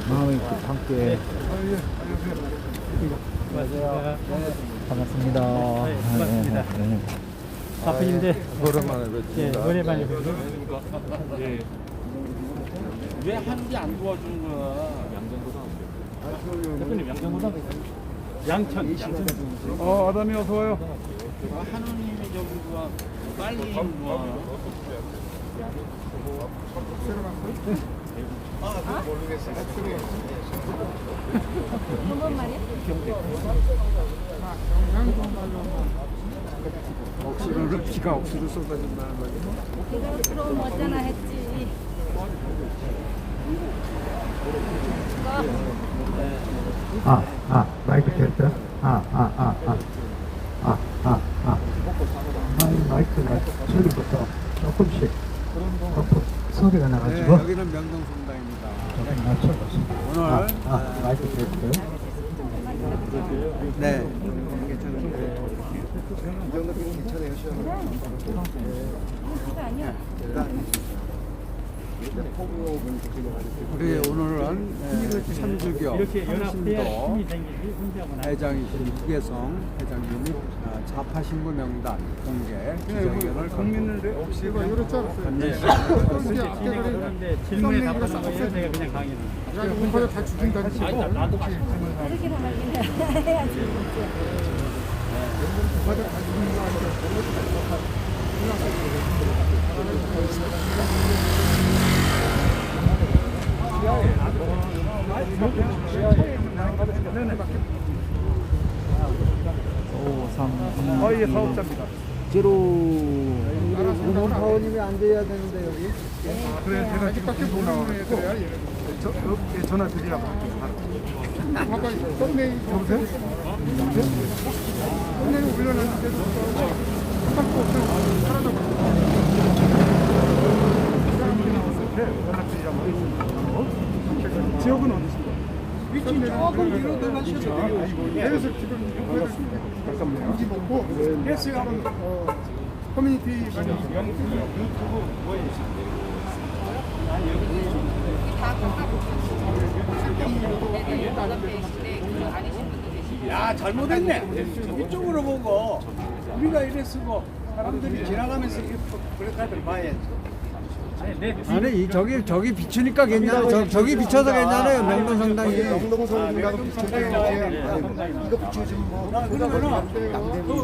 마음의 길 함께. 안녕하세요. 반갑습니다. 반갑습니다. 네. 바쁘신데 오랜만에 예, 뵙습니다. 오랜만에 뵙고 예. 왜 하는지 안 도와주는 거야? 대표님 양정고등학교 양천 아담이 어서 와요. 하느님이 저기 누가 빨리 누가 뭔 말이야? 억수로 비가 억수로 쏟아진다는 거지. 비가 들어오면 어쩌나 했지. 마이크 켰죠? 마이크 소리부터 조금씩 소리가 나가지고 여기는 명동성당입니다. 조금 낮춰봤습니다. 오늘 마이크 켰고요. 네. 괜찮은데. 이 정도면 괜찮아요, 그거 아니야. 우리 오늘은 천주교 이렇게 연합해야 한신도 힘이 생기지 혼자만 안 회장이신 유계성 회장님이 좌파 신고 명단 공개 기자회견을 국민을 혹시 이렇지 않았어요? 근데 질문에 답하는 거예요. 제가 그냥 강의는. 공파를 다 죽인다는 식으로 아니, 나도 그렇게 말이야. 해야지. 예, 사업자입니다. 문원 사원님이 앉아야 되는데 여기 그래, 제가 집 밖에 못 나와가지고 전화 드리라고. 아까 썸네일 여보세요? 썸네일 올려놨는데도 깜빡 없어요. 사라져버렸어요. 연락드리라고. 지역은 어디신가요? 위치 조금 뒤로 들어가셔도 돼요. 그래서 지금 잠깐만요. 인지 먹고 헬스 한번 커뮤니티 많이 유튜브 야 잘못했네. 이쪽으로 보고 우리가 이래 쓰고 사람들이 지나가면서 이렇게 그렇게들 봐야지. 아니 저기 비추니까 괜찮아. 저기 비춰서 괜찮아요. 명동성당이. 명동성당하고 비슷해요. 이거 비추시면 뭐 그러면은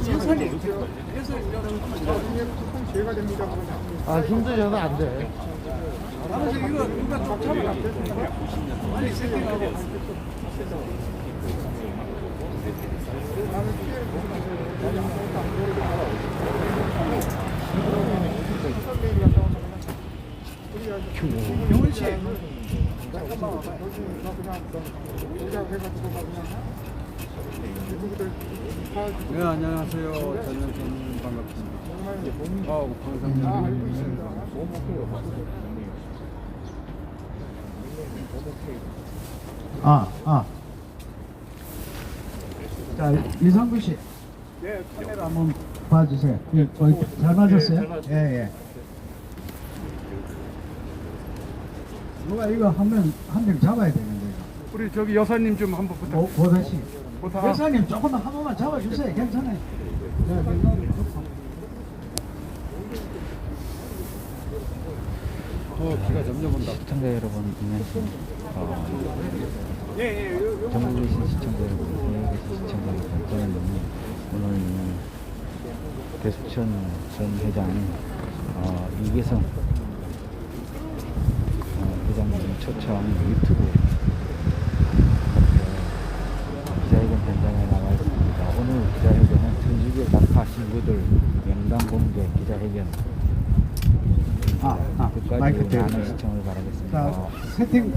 예산이 나중에 죄가 됩니다. 힘들어도 안 돼. 그래서 이거 누가 좋잖아. 빨리 세팅하고. 경훈 씨. 잠깐만. 네 안녕하세요. 전현선 반갑습니다. 광상님. 자, 이상구 씨. 예, 카메라 한번 봐주세요. 예, 잘 맞았어요? 예. 누가 이거 한 명 잡아야 되는데. 우리 저기 여사님 좀 한번 부탁. 보다시. 보다. 여사님 조금만 한 번만 잡아주세요. 괜찮아요. 비가 점점 온다. 시청자 여러분, 안녕하십니까. 전국에 계신 시청자 여러분, 해외에 계신 시청자 여러분, 저는 오늘 대수천 전 회장 이계성 회장님 초청 유튜브 기자회견 현장에 나와 있습니다. 오늘 기자회견은 천주교 좌파 신부들 명단 공개 기자회견. 끝까지 많은 시청을 바라겠습니다. 자, 세팅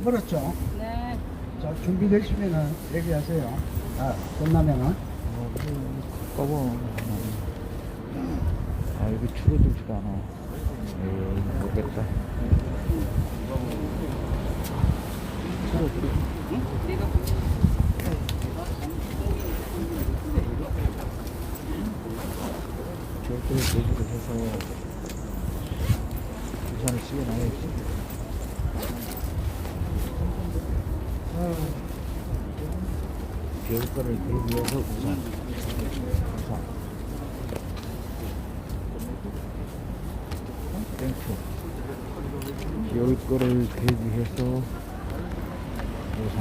멀었죠? 네. 자, 준비되시면은 얘기하세요. 끝나면은. 꺼보. 이거 줄어들지가 않아. 모르겠다. 절대 제주도 해서 부산을 쓰게 나야지. 겨울거를 대비해서 우산. 땡초. 겨울거를 대비해서 우산.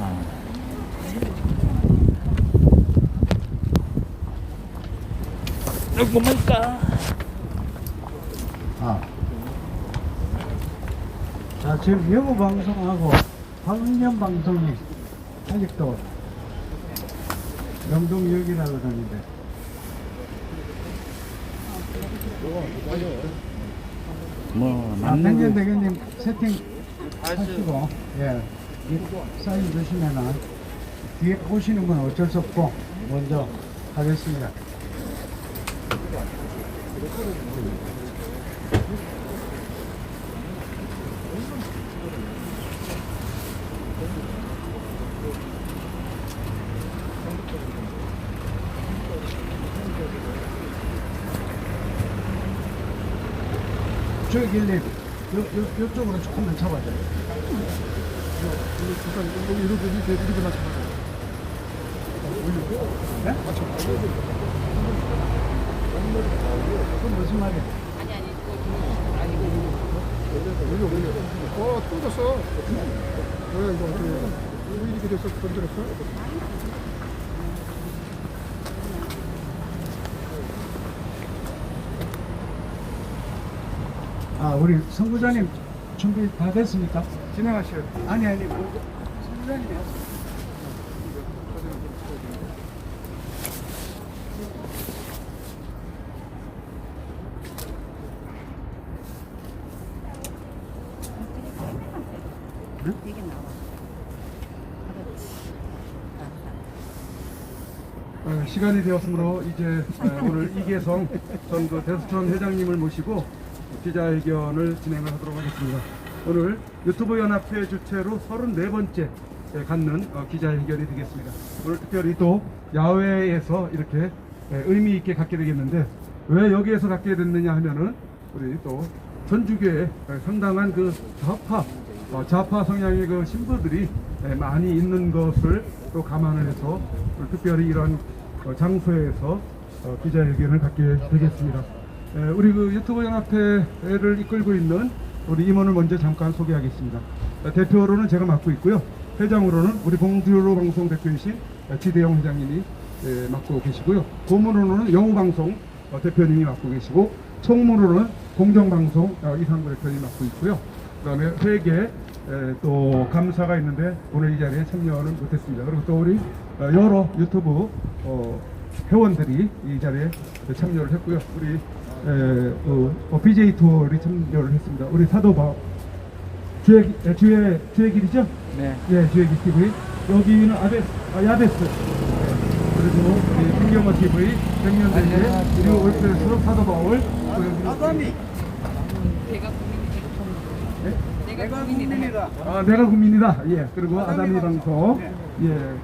뭐랄까? 자, 지금 여고 방송하고 방면 방송이 아직도 명동역이라 그러는데. 뭐 백년 남는 대표님 세팅 하시고, 예, 이 사인 주시면은 뒤에 오시는 건 어쩔 수 없고 먼저 하겠습니다. 저기 길님, 요쪽으로 조금만 잡아줘요. 이렇게만 잡아줘. 네? 그건 무슨 말이야? 올려. 또 졌어. 왜 이거 어떻게 왜 이렇게 됐어? 건드렸어? 아, 우리 성부자님 준비 다 됐습니까? 진행하셔야 돼. 아니, 성부자님이 하세요. 이게 나와. 그렇지. 시간이 되었으므로 이제 오늘 이계성 전 그 대수촌 회장님을 모시고 기자회견을 진행을 하도록 하겠습니다. 오늘 유튜브 연합회 주최로 34번째 갖는 기자회견이 되겠습니다. 오늘 특별히 또 야외에서 이렇게 의미 있게 갖게 되겠는데 왜 여기에서 갖게 됐느냐 하면은 우리 또 전주교에 상당한 그 좌파 성향의 그 신부들이 많이 있는 것을 또 감안을 해서 특별히 이런 장소에서 기자회견을 갖게 되겠습니다. 우리 그 유튜브 연합회를 이끌고 있는 우리 임원을 먼저 잠깐 소개하겠습니다. 대표로는 제가 맡고 있고요. 회장으로는 우리 봉주로 방송 대표이신 지대영 회장님이 맡고 계시고요. 고문으로는 영우방송 대표님이 맡고 계시고, 총무로는 공정방송 이상구 대표님이 맡고 있고요. 그 다음에 회계 또 감사가 있는데 오늘 이 자리에 참여는 못했습니다. 그리고 또 우리 여러 유튜브 회원들이 이 자리에 참여를 했고요. 우리 BJ 투어를 참여를 했습니다. 우리 사도바 주의 길이죠? 네. 예, 주의 길 TV. 여기는 야베스. 그리고 우리 김경호 TV, 백년대회, 그리고 월프레스 사도바울. 아담이. 내가 국민이다. 내가 국민이다. 예. 그리고 아담이 방송. 예.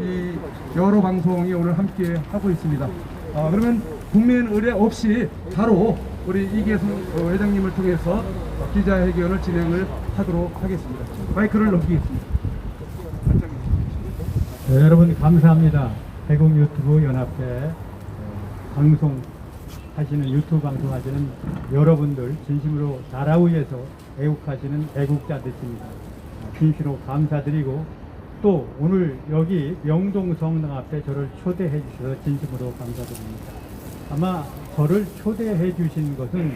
이 여러 방송이 오늘 함께 하고 있습니다. 그러면 국민 의뢰 없이 바로 우리 이계성 회장님을 통해서 기자회견을 진행을 하도록 하겠습니다. 마이크를 넘기겠습니다. 네, 여러분 감사합니다. 대국 유튜브 연합회 방송하시는 유튜브 방송하시는 여러분들 진심으로 나라를 위해서 애국하시는 애국자들입니다. 진심으로 감사드리고 또 오늘 여기 명동성당 앞에 저를 초대해 주셔서 진심으로 감사드립니다. 아마 저를 초대해 주신 것은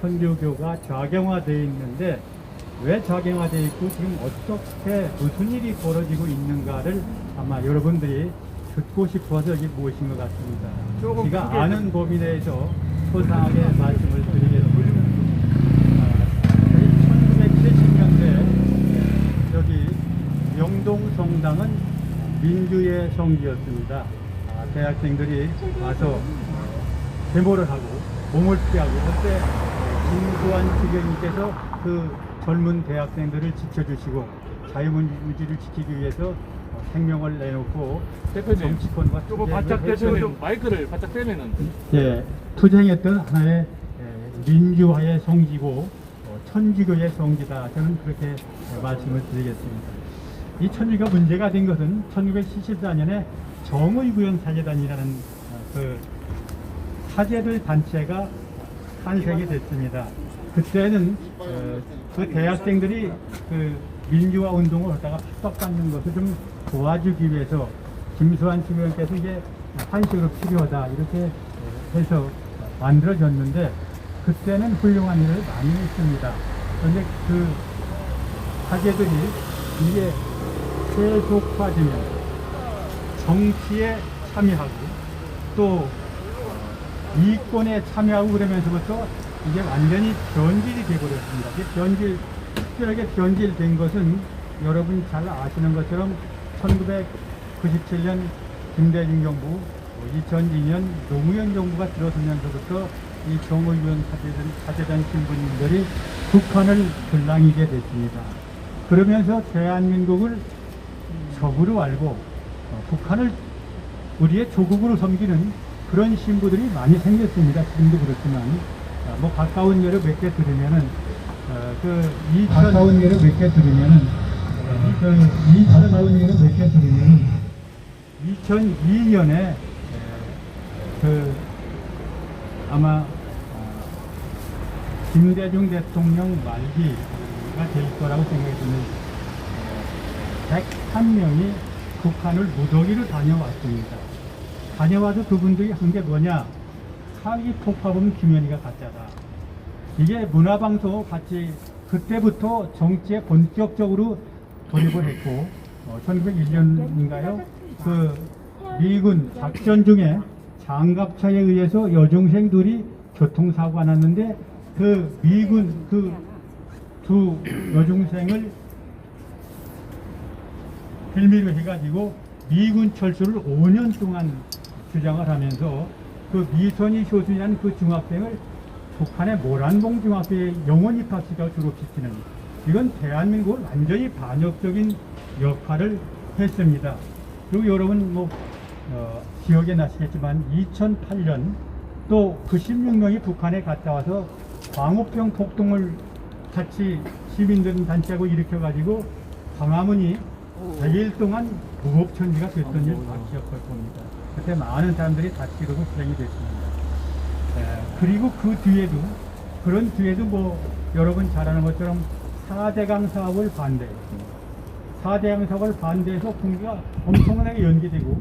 천주교가 좌경화되어 있는데 왜 좌경화되어 있고 지금 어떻게 무슨 일이 벌어지고 있는가를 아마 여러분들이 듣고 싶어서 여기 모신 것 같습니다. 제가 아는 범위 내에서 소상하게 말씀을 드리겠습니다. 1970년대 여기 명동성당은 민주의 성지였습니다. 대학생들이 와서 데모를 하고 몸을 피하고 그때 김수환 주교님께서 그 젊은 대학생들을 지켜주시고 자유민주주의를 지키기 위해서 생명을 내놓고 대표님, 정치권과 요거 바짝 대면은 마이크를 바짝 대면은 투쟁했던 하나의 민주화의 성지고 천주교의 성지다. 저는 그렇게 말씀을 드리겠습니다. 이 천주교가 문제가 된 것은 1974년에 정의구현 사제단이라는 그 사제들 단체가 탄생이 됐습니다. 그때는 그 대학생들이 그 민주화 운동을 하다가 핍박받는 것을 좀 도와주기 위해서 김수환 주교께서 이게 한식으로 필요하다 이렇게 해서 만들어졌는데 그때는 훌륭한 일을 많이 했습니다. 그런데 그 사제들이 이게 세속화되면 정치에 참여하고 또 이권에 참여하고 그러면서부터 이게 완전히 변질이 되어버렸습니다. 특별하게 변질된 것은 여러분이 잘 아시는 것처럼 1997년 김대중 정부, 2002년 노무현 정부가 들어서면서부터 이 정의구현 사제단 신부님들이 북한을 들랑이게 됐습니다. 그러면서 대한민국을 적으로 알고 북한을 우리의 조국으로 섬기는 그런 신부들이 많이 생겼습니다. 지금도 그렇지만 뭐 가까운 예를 몇 개 들으면은 가까운 예를 몇 개 들으면은 2002년에 아마 김대중 대통령 말기가 될 거라고 생각이 드는 101명이 북한을 무더기로 다녀왔습니다. 다녀와서 그분들이 한 게 뭐냐? 사기 폭파범 김현희가 가짜다. 이게 문화방송 같이 그때부터 정치에 본격적으로 돌입을 했고 1901년인가요? 그 미군 작전 중에 장갑차에 의해서 여중생 둘이 교통사고가 났는데 그 미군 그 두 여중생을 빌미로 해가지고 미군 철수를 5년 동안 주장을 하면서 그 미선희 쇼순이라는 그 중학생을 북한의 모란봉 중학교에 영원 입학시켜 졸업시키는 이건 대한민국을 완전히 반역적인 역할을 했습니다. 그리고 여러분 뭐 기억에 나시겠지만 2008년 또 96명이 북한에 갔다 와서 광우병 폭동을 같이 시민들 단체하고 일으켜가지고 광화문이 100일 동안 무법천지가 됐던 일 다 기억할 겁니다. 그때 많은 사람들이 다치르고 실행이 됐습니다. 그리고 그 뒤에도 그런 뒤에도 뭐 여러분 잘 아는 것처럼 4대강 사업을 반대했습니다. 4대강 사업을 반대해서 공기가 엄청나게 연기되고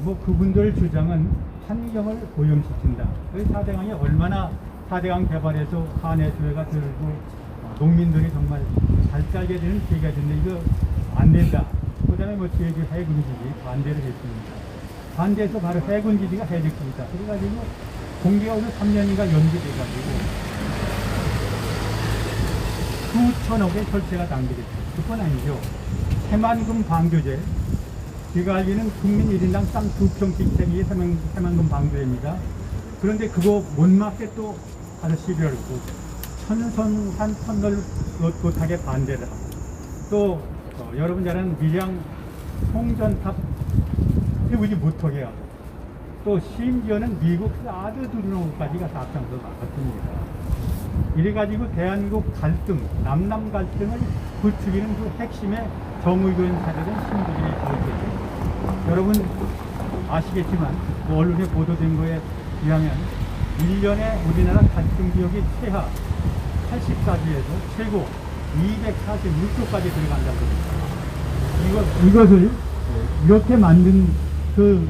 뭐 그분들 주장은 환경을 오염시킨다. 그 4대강이 얼마나 4대강 개발해서 한해 수해가 들고 농민들이 정말 잘 살게 되는 기회가 됐는데 이거 안 된다. 그 다음에 뭐 뒤에 해군지지 반대를 했습니다. 반대해서 바로 해군지지가 해적지지다. 그래가지고 공기가 오늘 3년인가 연기돼가지고 수천억의 혈세가 낭비됐죠. 그건 아니죠. 새만금 방조제. 제가 알기는 국민 1인당 땅 2평씩 세기의 새만금 방조제입니다. 그런데 그거 못 맞게 또 가서 시비를 걸고 천선산 터널 못하게 반대를 하고 또 여러분 잘 아는 밀양 송전탑 해보지 못하게 하고 또 심지어는 미국 사드 드론까지 가서 앞장서 나갔습니다. 이래가지고 대한민국 갈등, 남남 갈등을 부추기는 그 핵심의 정의교인 사례된 신부들이 그렇겠죠. 여러분 아시겠지만 그 언론에 보도된 거에 의하면 1년에 우리나라 갈등 지역이 최하 84주에서 최고 246조까지 들어간다고 합니다. 이것을 이렇게 만든 그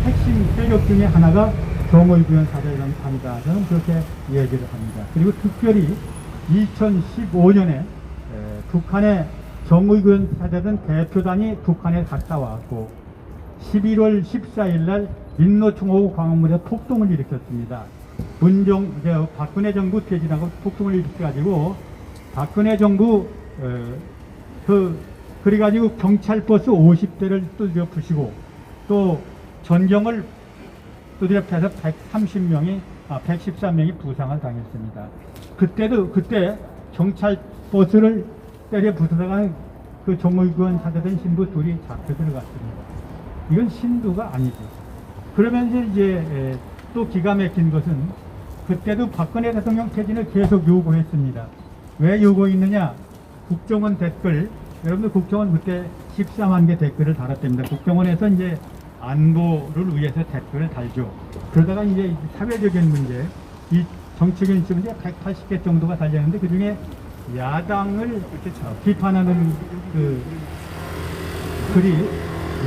핵심 세력 중에 하나가 정의구현 사제단입니다. 저는 그렇게 얘기를 합니다. 그리고 특별히 2015년에 북한의 정의구현 사제단 대표단이 북한에 갔다 왔고 11월 14일 날 민노총호 광화문에 폭동을 일으켰습니다. 박근혜 정부 퇴진하고 폭동을 일으켜가지고 박근혜 정부 그래가지고 경찰버스 50대를 두드려 부시고 또 전경을 두드려 패서 113명이 부상을 당했습니다. 그때 경찰버스를 때려 부수다가 그 정의구현 사제된 신부 둘이 잡혀 들어갔습니다. 이건 신두가 아니죠. 그러면서 이제 또 기가 막힌 것은 그때도 박근혜 대통령 퇴진을 계속 요구했습니다. 왜 요구했느냐? 국정원 댓글 여러분들 국정원 그때 14만 개 댓글을 달았답니다. 국정원에서 이제 안보를 위해서 댓글을 달죠. 그러다가 이제 사회적인 문제, 이 정치적인 문제 180개 정도가 달렸는데 그 중에 야당을 비판하는 그 글이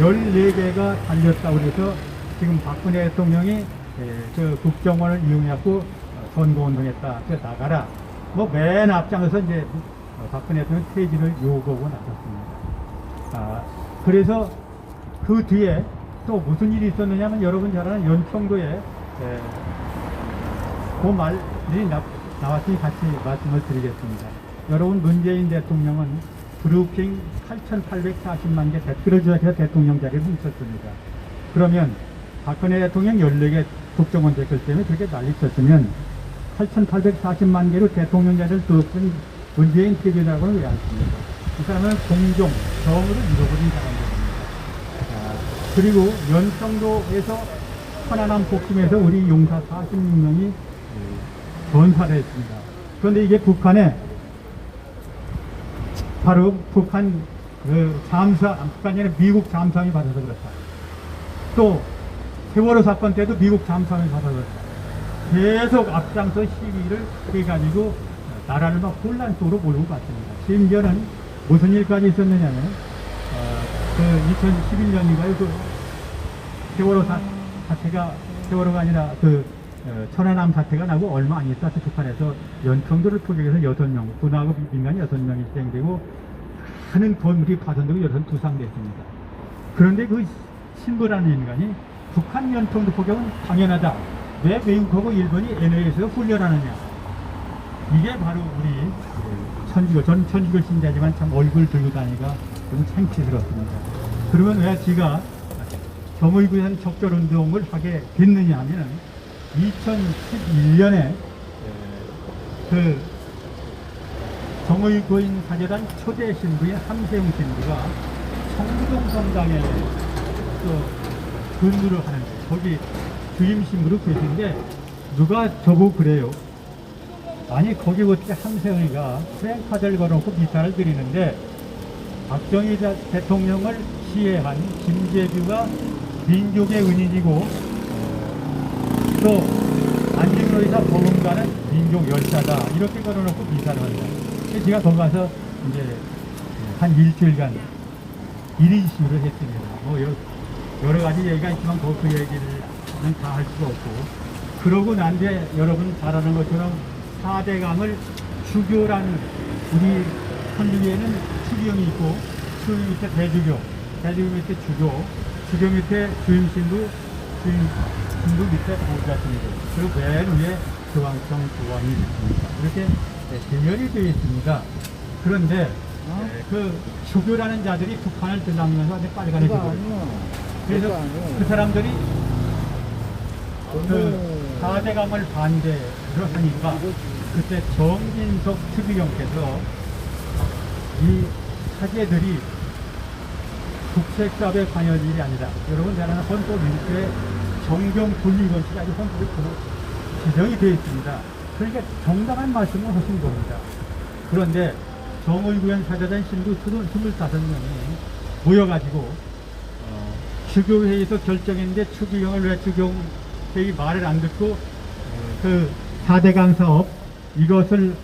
14개가 달렸다고 그래서 지금 박근혜 대통령이 그 국정원을 이용해갖고 선거운동했다. 그래서 나가라. 뭐 맨 앞장에서 이제 박근혜 대통령 퇴진을 요구하고 나섰습니다. 그래서 그 뒤에 또 무슨 일이 있었느냐면 여러분 잘 아는 연평도에 그 말이 나왔으니 같이 말씀을 드리겠습니다. 여러분 문재인 대통령은 브루핑 8,840만 개 댓글을 조작해서 대통령 자리를 훔쳤습니다. 그러면 박근혜 대통령 14개 국정원 댓글 때문에 그렇게 난리쳤으면 8,840만 개로 대통령 자리를 뚫었던 문재인 퇴진이라고는 왜 안 씁니까? 이 사람은 공정, 정의를 잃어버린 사람들입니다. 그리고 연평도에서 천안함 복심에서 우리 용사 46명이 전사를 했습니다. 그런데 이게 북한에 바로 북한 북한이 아니라 미국 잠수함이 받아서 그렇다. 또 세월호 사건 때도 미국 잠수함이 받아서 그렇다. 계속 앞장서 시위를 해가지고 나라를 막 혼란 속으로 몰고 갔습니다. 심지어는 무슨 일까지 있었느냐면 그 2011년인가요? 그 세월호 사태가 세월호가 아니라 그 천안함 사태가 나고 얼마 안 있다. 북한에서 연평도를 포격해서 6명, 군하고 민간이 6명이 희생되고 많은 건물이 파손되고 여러 부상됐습니다. 그런데 그 신부라는 인간이 북한 연평도 포격은 당연하다. 왜 미국하고 일본이 NA에서 훈련하느냐. 이게 바로 우리 천주교, 전 천주교 신자지만 참 얼굴 들고 다니기가 좀 창피스럽습니다. 그러면 왜 지가 정의구현 적절운동을 하게 됐느냐 하면 2011년에 그 정의구현 사제단 초대 신부인 함세웅 신부가 청동성당에 또 근무를 하는데 거기 주임 신부로 계신데 누가 저보고 그래요. 아니 거기 어떻게 함세웅이가 프랭카드를 걸어놓고 미사를 드리는데 박정희 대통령을 시해한 김재규가 민족의 은인이고 또 안중근 의사 범응가는 민족 열사다 이렇게 걸어놓고 미사를 한다. 그래서 제가 거기 가서 이제 한 일주일간 1인 시위를 했습니다. 뭐 여러 가지 얘기가 있지만 그 얘기를 다 할 수가 없고 그러고 난 뒤에 여러분 잘 아는 것처럼 4대강을 주교라는 우리 천주교에는 추기경이 있고 추기 밑에 대주교, 대주교 밑에 주교, 주교 밑에 주임신부, 주임신부 밑에 보좌신부 그리고 맨 위에 교황청 교황이 있습니다. 이렇게 대열이 되어 있습니다. 그런데 그 주교라는 자들이 북한을 들락면서 아주 빨간에 주고 그래서 그 사람들이 그 4대강을 반대를 하니까 그때 정진석 추기경께서 이 사제들이 국책사업에 관여할 일이 아니라 여러분 잘 아는 헌법민주주의 정경 분리원칙이 아주 헌법에 지정이 되어 있습니다. 그러니까 정당한 말씀을 하신 겁니다. 그런데 정의구현 사제단 신부 25명이 모여가지고 주교회의에서 결정했는데 추기경을 왜 추기경회의 말을 안 듣고 그 4대강 사업 이것을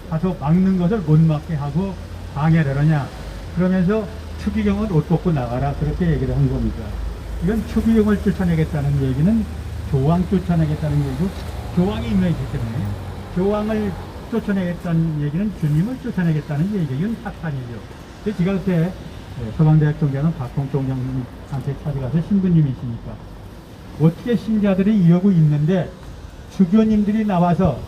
가서 막는 것을 못 막게 하고 방해를 하냐. 그러면서 추기경은 옷 벗고 나가라. 그렇게 얘기를 한 겁니다. 이건 추기경을 쫓아내겠다는 얘기는 교황 쫓아내겠다는 얘기고 교황이 임명했기 때문에 교황을 쫓아내겠다는 얘기는 주님을 쫓아내겠다는 얘기는 사탄이죠. 그래서 제가 그때 서강대학 총장은 박홍 총장님한테 찾아가서 신부님이시니까 어떻게 신자들이 이러고 있는데 주교님들이 나와서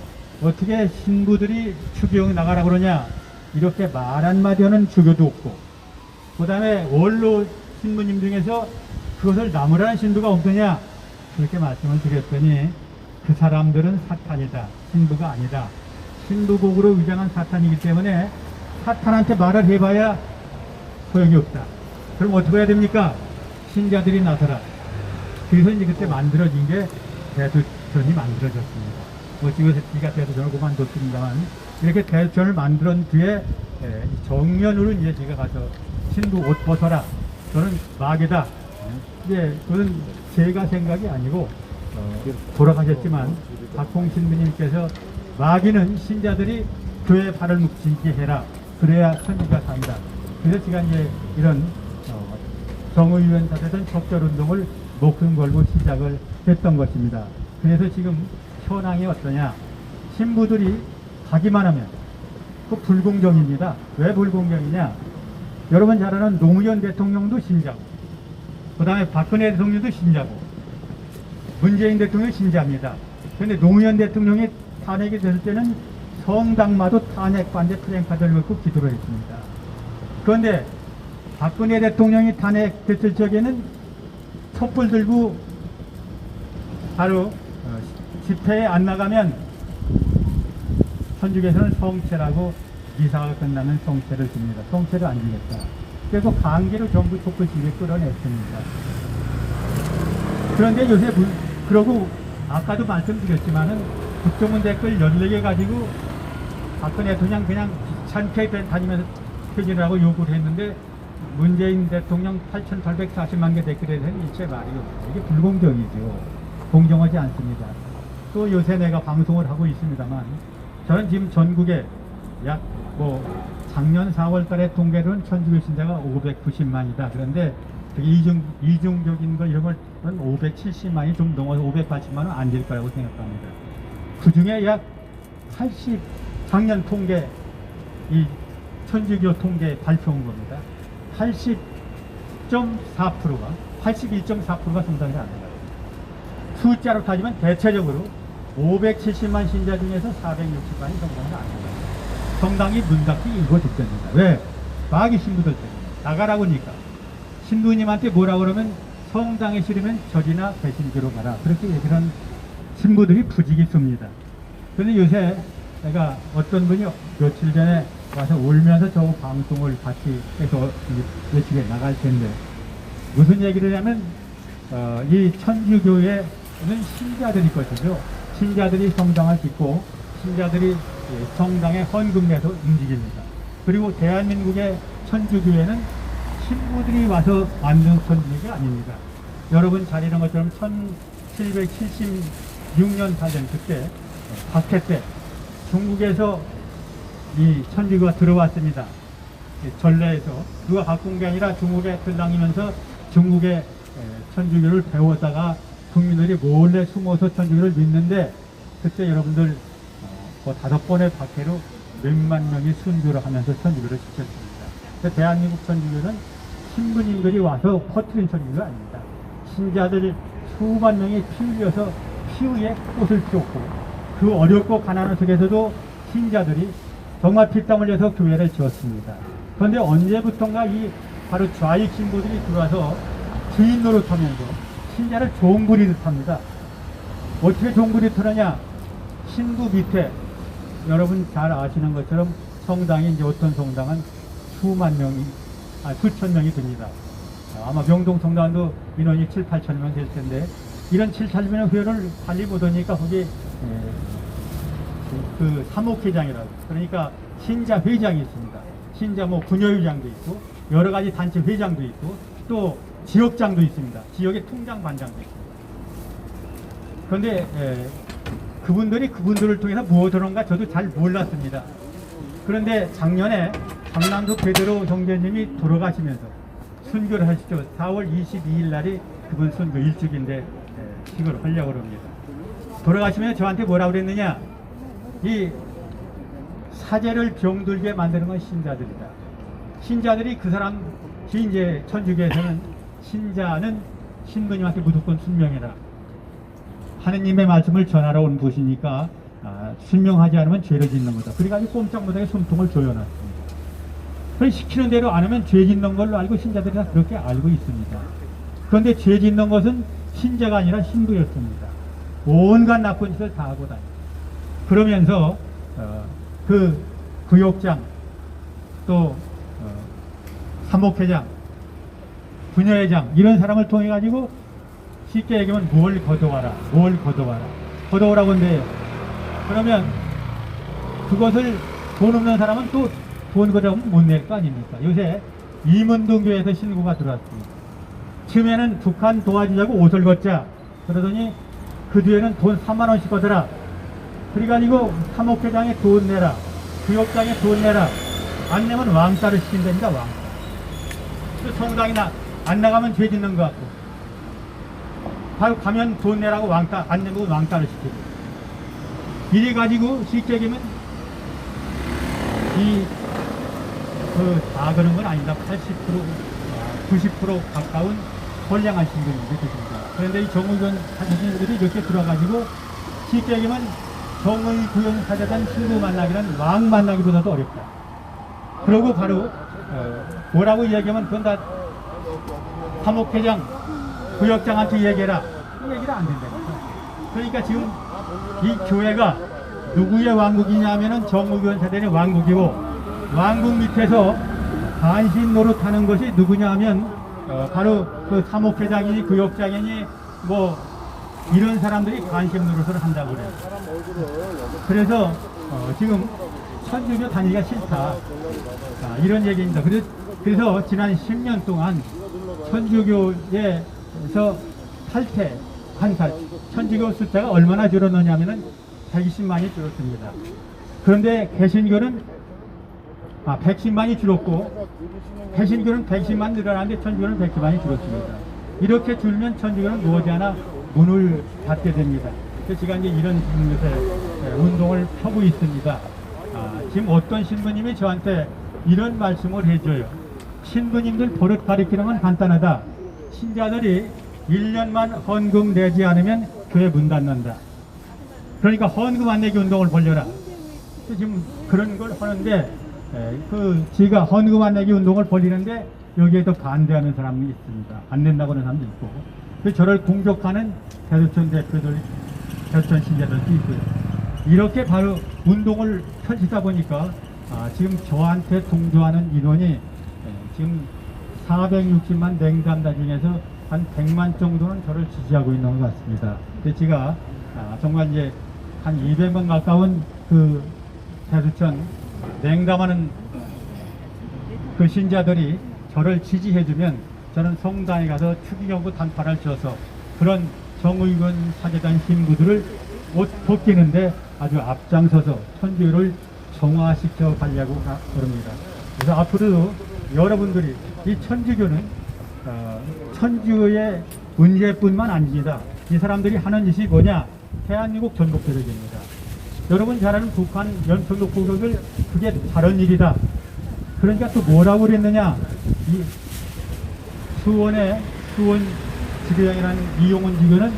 어떻게 신부들이 추기경 나가라 그러냐 이렇게 말 한마디 하는 주교도 없고 그 다음에 원로 신부님 중에서 그것을 나무라는 신부가 없느냐 그렇게 말씀을 드렸더니 그 사람들은 사탄이다. 신부가 아니다. 신부복으로 위장한 사탄이기 때문에 사탄한테 말을 해봐야 소용이 없다. 그럼 어떻게 해야 됩니까? 신자들이 나서라. 그래서 이제 그때 만들어진 게 대두전이 만들어졌습니다. 뭐 지금 제가 대두전을 그만뒀습니다만 이렇게 대천을 만든 뒤에 정면으로 이제 제가 가서 신부 옷 벗어라. 저는 마귀다. 그건 제가 생각이 아니고 돌아가셨지만 박홍 신부님께서 마귀는 신자들이 교회 발을 묶이게 해라. 그래야 천주가 산다. 그래서 제가 이제 이런 정의위원사되던 적절운동을 목숨 걸고 시작을 했던 것입니다. 그래서 지금 현황이 어떠냐. 신부들이 가기만 하면 그 불공정입니다. 왜 불공정이냐. 여러분 잘 아는 노무현 대통령도 신자고, 그 다음에 박근혜 대통령도 신자고, 문재인 대통령이 신자입니다. 그런데 노무현 대통령이 탄핵이 됐을 때는 성당마도 탄핵 반대 프랭카드를 걸고 기도를 했습니다. 그런데 박근혜 대통령이 탄핵됐을 적에는 촛불 들고 바로 집회에 안 나가면 천주교에서는 성체라고 미사가 끝나면 성체를 줍니다. 성체를 안 주겠다. 그래서 강제로 전부 촛불 시위에 끌어냈습니다. 그런데 요새 그러고 아까도 말씀드렸지만은 국정원 댓글 14개 가지고 박근혜 대통령 그냥 귀찮게 다니면서 표진하고 요구를 했는데 문재인 대통령 8,840만 개 댓글에 대한 일체 말이 없어요. 이게 불공정이죠. 공정하지 않습니다. 또 요새 내가 방송을 하고 있습니다만 저는 지금 전국에 약 작년 4월 달에 통계로는 천주교 신자가 590만이다. 그런데 이중적인 거 이런 걸 570만이 좀 넘어서 580만은 안 될 거라고 생각합니다. 그 중에 약 80, 작년 통계, 이 천주교 통계 발표한 겁니다. 81.4%가 성당이 안 돼요. 숫자로 따지면 대체적으로 570만 신자 중에서 460만이 성당이 안 돼요. 성당이 문 닫기 일고 직전입니다. 왜? 마귀 신부들 때문에. 나가라고 하니까. 신부님한테 뭐라 그러면 성당에 싫으면 절이나 배신교로 가라. 그렇게 얘기하는 신부들이 부지기 씁니다. 그런데 요새 내가 어떤 분이 며칠 전에 와서 울면서 저 방송을 같이 해서 며칠에 나갈 텐데 무슨 얘기를 하냐면 이 천주교회는 신자들이 것이죠. 신자들이 성당을 짓고 신자들이 성당에 헌금 내서 움직입니다. 그리고 대한민국의 천주교회는 신부들이 와서 만든 천주교가 아닙니다. 여러분 잘 아는 것처럼 1776년 8년 그때 박해 때 중국에서 이 천주교가 들어왔습니다. 전래에서 누가 바꾼 게 아니라 중국에 들락이면서 중국의 천주교를 배웠다가 국민들이 몰래 숨어서 천주교를 믿는데 그때 여러분들 5번의 박해로 몇만 명이 순교를 하면서 천주교를 지켰습니다. 대한민국 천주교는 신부님들이 와서 퍼뜨린 천주교가 아닙니다. 신자들 수만 명이 피 흘려서 피 위에 꽃을 피웠고 그 어렵고 가난한 속에서도 신자들이 정말 피땀 흘려서 교회를 지었습니다. 그런데 언제부턴가 이 바로 좌익 신부들이 들어와서 주인 노릇하면서 신자를 종부리듯 합니다. 어떻게 종부리듯 하느냐? 신부 밑에 여러분 잘 아시는 것처럼 성당이 이제 어떤 성당은 수천 명이 됩니다. 아마 명동 성당도 인원이 7, 8천 명 될 텐데 이런 7, 8천 회를 관리 못하니까 거기 그 사목회장이라고 그러니까 신자 회장이 있습니다. 신자 분여회장도 있고 여러 가지 단체 회장도 있고 또 지역장도 있습니다. 지역의 통장 반장도 있습니다. 그런데 그분들을 통해서 무엇을 하는가 저도 잘 몰랐습니다. 그런데 작년에 강남도 베드로 형제님이 돌아가시면서 순교를 하시죠. 4월 22일 날이 그분 순교 일주기인데 이걸 하려고 합니다. 돌아가시면 저한테 뭐라고 그랬느냐? 이 사제를 병들게 만드는 건 신자들이다. 신자들이 그 사람 이제 천주교에서는 신자는 신부님한테 무조건 순명해라. 하느님의 말씀을 전하러 온 것이니까 순명하지 않으면 죄를 짓는 거다. 그래가지고 꼼짝 못하게 숨통을 조여놨습니다. 그래서 시키는 대로 안 하면 죄 짓는 걸로 알고 신자들이 다 그렇게 알고 있습니다. 그런데 죄 짓는 것은 신자가 아니라 신부였습니다. 온갖 나쁜 짓을 다 하고 다닙니다. 그러면서 그 구역장 또 사목회장 분여회장 이런 사람을 통해 가지고 쉽게 얘기하면 뭘 거둬와라 뭘 거둬와라 거둬오라고 한대요. 그러면 그것을 돈 없는 사람은 또 돈 그러면 못 낼 거 아닙니까? 요새 이문동교에서 신고가 들어왔습니다. 처음에는 북한 도와주자고 옷을 걷자 그러더니 그 뒤에는 돈 3만 원씩 거더라. 그래가지고 사목회장에 돈 내라, 구역장에 돈 내라, 안 내면 왕따를 시킨답니다. 왕따. 또 성당이나 안 나가면 죄 짓는 것 같고, 바로 가면 돈 내라고 왕따, 안 내면 왕따를 시키고. 이래 가지고 쉽게 얘기하면 다 그런 건 아니다. 80%, 90% 가까운 선량한 신분인데 그렇습니다. 그런데 이 정의구현 사제들이 이렇게 들어가지고 쉽게 얘기하면 정의구현 사제단 신부 만나기는 왕 만나기보다도 어렵다. 그러고 바로 뭐라고 얘기하면 그건 다 사목회장, 구역장한테 얘기해라. 그 얘기를 안 된다니까. 그러니까 지금 이 교회가 누구의 왕국이냐면은 정의구현 사제단의 왕국이고, 왕국 밑에서 간신 노릇하는 것이 누구냐 하면 바로 그 사목회장이니 구역장이니 뭐 이런 사람들이 간신 노릇을 한다고 그래요. 그래서 지금 천주교 다니기가 싫다, 이런 얘기입니다. 그래서 지난 10년 동안 천주교에서 탈퇴한 천주교 숫자가 얼마나 줄었느냐면은 120만이 줄었습니다. 그런데 개신교는 110만이 줄었고, 개신교는 110만 늘어나는데 천주교는 110만이 줄었습니다. 이렇게 줄면 천주교는 머지않아 문을 닫게 됩니다. 그래서 제가 이제 이런 것에 운동을 펴고 있습니다. 지금 어떤 신부님이 저한테 이런 말씀을 해줘요. 신부님들 버릇 가리키는 건 간단하다. 신자들이 1년만 헌금 내지 않으면 교회 문 닫는다. 그러니까 헌금 안 내기 운동을 벌려라. 지금 그런 걸 하는데, 지가 헌금 안 내기 운동을 벌리는데 여기에도 반대하는 사람이 있습니다. 안 낸다고 하는 사람도 있고, 그래서 저를 공격하는 대도천 대표들, 대도천 신자들도 있고요. 이렇게 바로 운동을 펼치다 보니까 지금 저한테 동조하는 인원이 지금 460만 냉담자 중에서 한 100만 정도는 저를 지지하고 있는 것 같습니다. 근데 제가 정말 이제 한 200만 가까운 그 대도천 냉담하는 그 신자들이 저를 지지해주면 저는 성당에 가서 추기경부 단파를 쳐서 그런 정의군 사제단 신부들을 옷 벗기는데 아주 앞장서서 천주교를 정화시켜 가려고 그럽니다. 그래서 앞으로도 여러분들이 이 천주교는 천주의 문제뿐만 아닙니다. 이 사람들이 하는 짓이 뭐냐? 대한민국 전복조력입니다. 여러분 잘 아는 북한 연평도 포격을 그게 다른 일이다. 그러니까 또 뭐라고 그랬느냐? 이 수원 지교장이라는 이용훈 지교는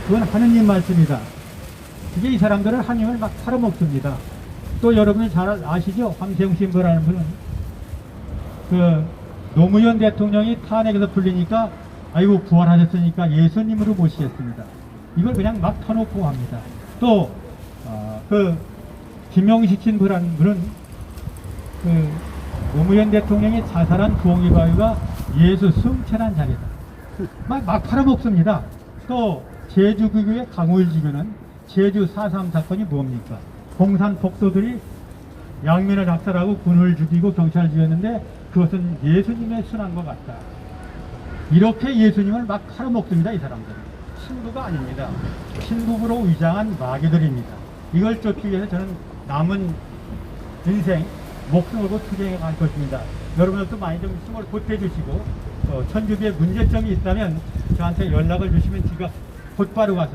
그건 하느님 말씀이다. 이게 이 사람들은 하느님을 막 팔아먹습니다. 또 여러분이 잘 아시죠? 함세웅 신부라는 분은 그 노무현 대통령이 탄핵에서 풀리니까 아이고 부활하셨으니까 예수님으로 모시겠습니다. 이걸 그냥 막 터놓고 합니다. 또 그 김영식 신부라는 분은 그 노무현 대통령이 자살한 부엉이바위가 예수 승천한 자리다. 막 팔아먹습니다. 또 제주교의 강호일 지교는 제주 4.3 사건이 뭡니까? 공산 폭도들이 양민을 학살하고 군을 죽이고 경찰을 죽였는데 그것은 예수님의 순환과 같다. 이렇게 예수님을 막 팔아먹습니다. 이 사람들은 신부가 아닙니다. 신부로 위장한 마귀들입니다. 이걸 쫓기 위해서 저는 남은 인생 목숨을 걸고 투쟁해 갈 것입니다. 여러분들도 많이 좀 힘을 보태주시고 천주교에 문제점이 있다면 저한테 연락을 주시면 제가 곧바로 가서,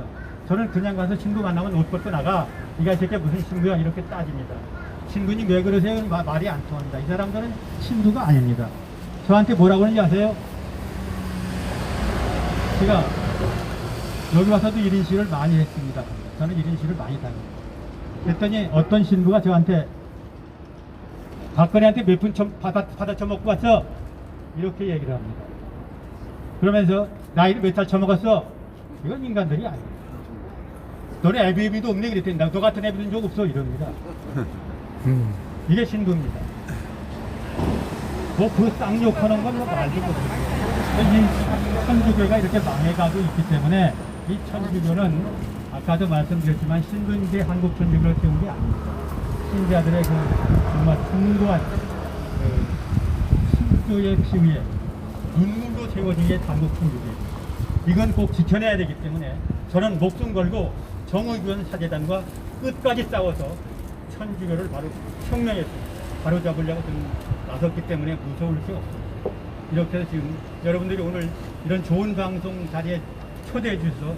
저는 그냥 가서 신부 만나면 옷 벗고 나가, 이가 새끼 무슨 신부야 이렇게 따집니다. 신부님 왜 그러세요? 말이 안 통합니다. 이 사람들은 신부가 아닙니다. 저한테 뭐라고 하는지 아세요? 제가 여기 와서도 1인 시위를 많이 했습니다. 저는 1인 시위를 많이 다닙니다. 그랬더니 어떤 신부가 저한테 박근혜한테 몇 푼 받아 처먹고 왔어? 이렇게 얘기를 합니다. 그러면서 나이를 몇 살 처먹었어? 이건 인간들이 아니에요. 너네 애비도 없네 그랬더니 너 같은 애비는 적 없어 이럽니다. 이게 신부입니다. 그 쌍욕하는 건 말도 못해요. 이 천주교가 이렇게 망해가고 있기 때문에 이 천주교는 아까도 말씀드렸지만 신분제 한국 천주교를 세운 게 아닙니다. 신자들의 그 정말 숭고한 신조의 피위에 눈물로 세워진 게 단국 천주교예요. 이건 꼭 지켜내야 되기 때문에 저는 목숨 걸고 정의구현 사제단과 끝까지 싸워서 천주교를 바로 혁명해서 바로 잡으려고 저는 나섰기 때문에 무서울 게 없습니다. 이렇게 해서 지금 여러분들이 오늘 이런 좋은 방송 자리에 초대해 주셔서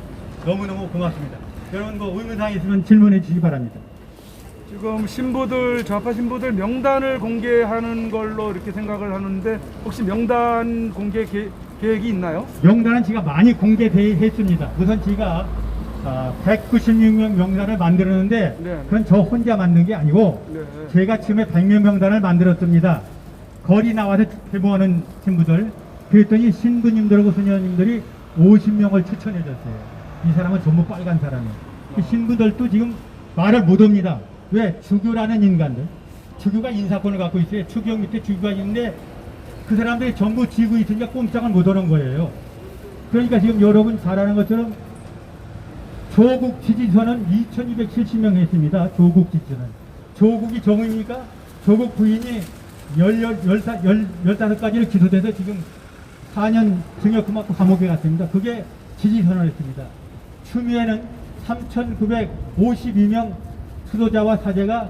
너무너무 고맙습니다. 여러분 뭐 의문사항 있으면 질문해 주시기 바랍니다. 지금 신부들, 좌파 신부들 명단을 공개하는 걸로 이렇게 생각을 하는데 혹시 명단 공개 계획이 있나요? 명단은 제가 많이 공개했습니다. 우선 제가 196명 명단을 만들었는데 네. 그건 저 혼자 만든 게 아니고 네. 제가 처음에 100명 명단을 만들었습니다. 거리 나와서 데모하는 신부들. 그랬더니 신부님들하고 수녀님들이 50명을 추천해줬어요. 이 사람은 전부 빨간 사람이에요. 그 신부들도 지금 말을 못합니다. 왜? 주교라는 인간들. 주교가 인사권을 갖고 있어요. 주교 밑에 주교가 있는데 그 사람들이 전부 지고 있으니까 꼼짝을 못하는 거예요. 그러니까 지금 여러분 잘 아는 것처럼 조국 지지선은 2270명 했습니다. 조국 지지선. 조국이 정의입니까? 조국 부인이 15가지를 기소돼서 지금 4년 징역 맞고 감옥에 갔습니다. 그게 지지선을 했습니다. 추미애는 3,952명 수도자와 사제가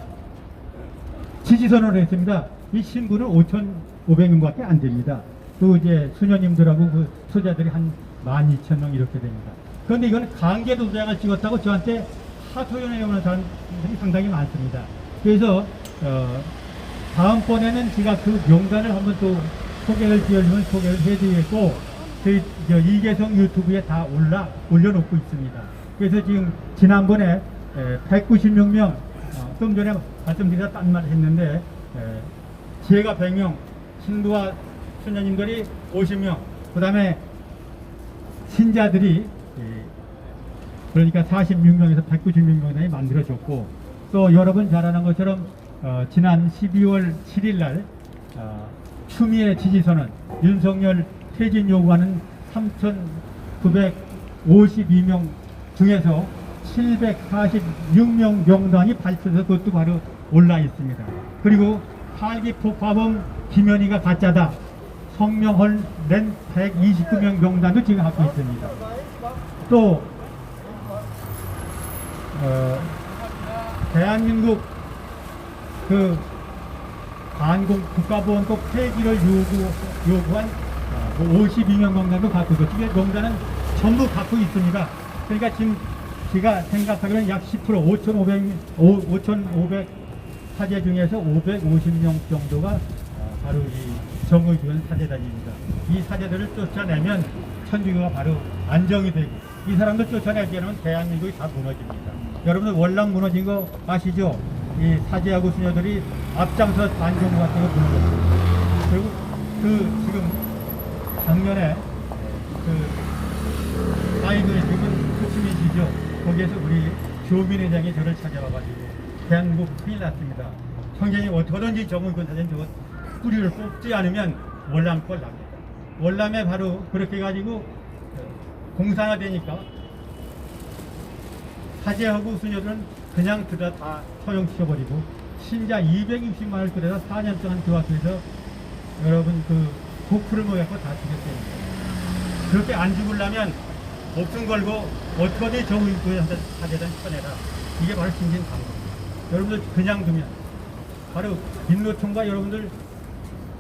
지지선을 했습니다. 이 신부는 5,500명밖에 안 됩니다. 또 이제 수녀님들하고 그 수자들이 한 12,000명 이렇게 됩니다. 그런데 이건 강제 도장을 찍었다고 저한테 하소연해 오는 사람들이 상당히 많습니다. 그래서 다음번에는 제가 그 명단을 한번 또 소개를 지어주면 소개를 해드리겠고 저희 이계성 유튜브에 다 올려놓고 있습니다. 그래서 지금 지난번에 196명 좀 전에 말씀드리다 딴 말 했는데 제가 100명, 신부와 수녀님들이 50명, 그 다음에 신자들이 그러니까 46명에서 196명이 만들어졌고 또 여러분 잘 아는 것처럼 지난 12월 7일 날 추미애 지지선은 윤석열 퇴진 요구하는 3,952명 중에서 746명 명단이 발표돼서 그것도 바로 올라 있습니다. 그리고 팔기 폭파범 김현희가 가짜다. 성명을 낸 129명 명단도 지금 갖고 있습니다. 또 대한민국 그 반공 국가보안법 폐기를 요구한 52명 명단도 갖고 있고 이게 명단은 전부 갖고 있습니다. 그러니까 지금 제가 생각하기로는 약 10% 5,500 사제 중에서 550명 정도가 바로 이 정의구현 사제단입니다. 이 사제들을 쫓아내면 천주교가 바로 안정이 되고 이 사람들 쫓아내지 않으면 대한민국이 다 무너집니다. 여러분들 월남 무너진 거 아시죠? 이 사제하고 수녀들이 앞장서 반정부 같은 거 무너졌습니다. 그리고 그 지금 작년에 그 아이들이 지금 수치민시죠. 거기에서 우리 조민 회장이 저를 찾아와가지고 대한민국 큰일 났습니다. 형제님 어떻게든지 정의구현 사제는 저거 뿌리를 뽑지 않으면 월남 꼴 납니다. 월남에 바로 그렇게 해가지고 공산화되니까 사제하고 수녀들은 그냥 들어 다 처형시켜버리고 신자 260만을 끌어서 4년 동안 교학해서 여러분 그 복부를 모여서 다 죽였습니다. 그렇게 안 죽으려면 목숨 걸고 어떻게든 정의구현 사제단 쳐내라. 이게 바로 신진 방법입니다. 여러분들 그냥 두면 바로 민노총과 여러분들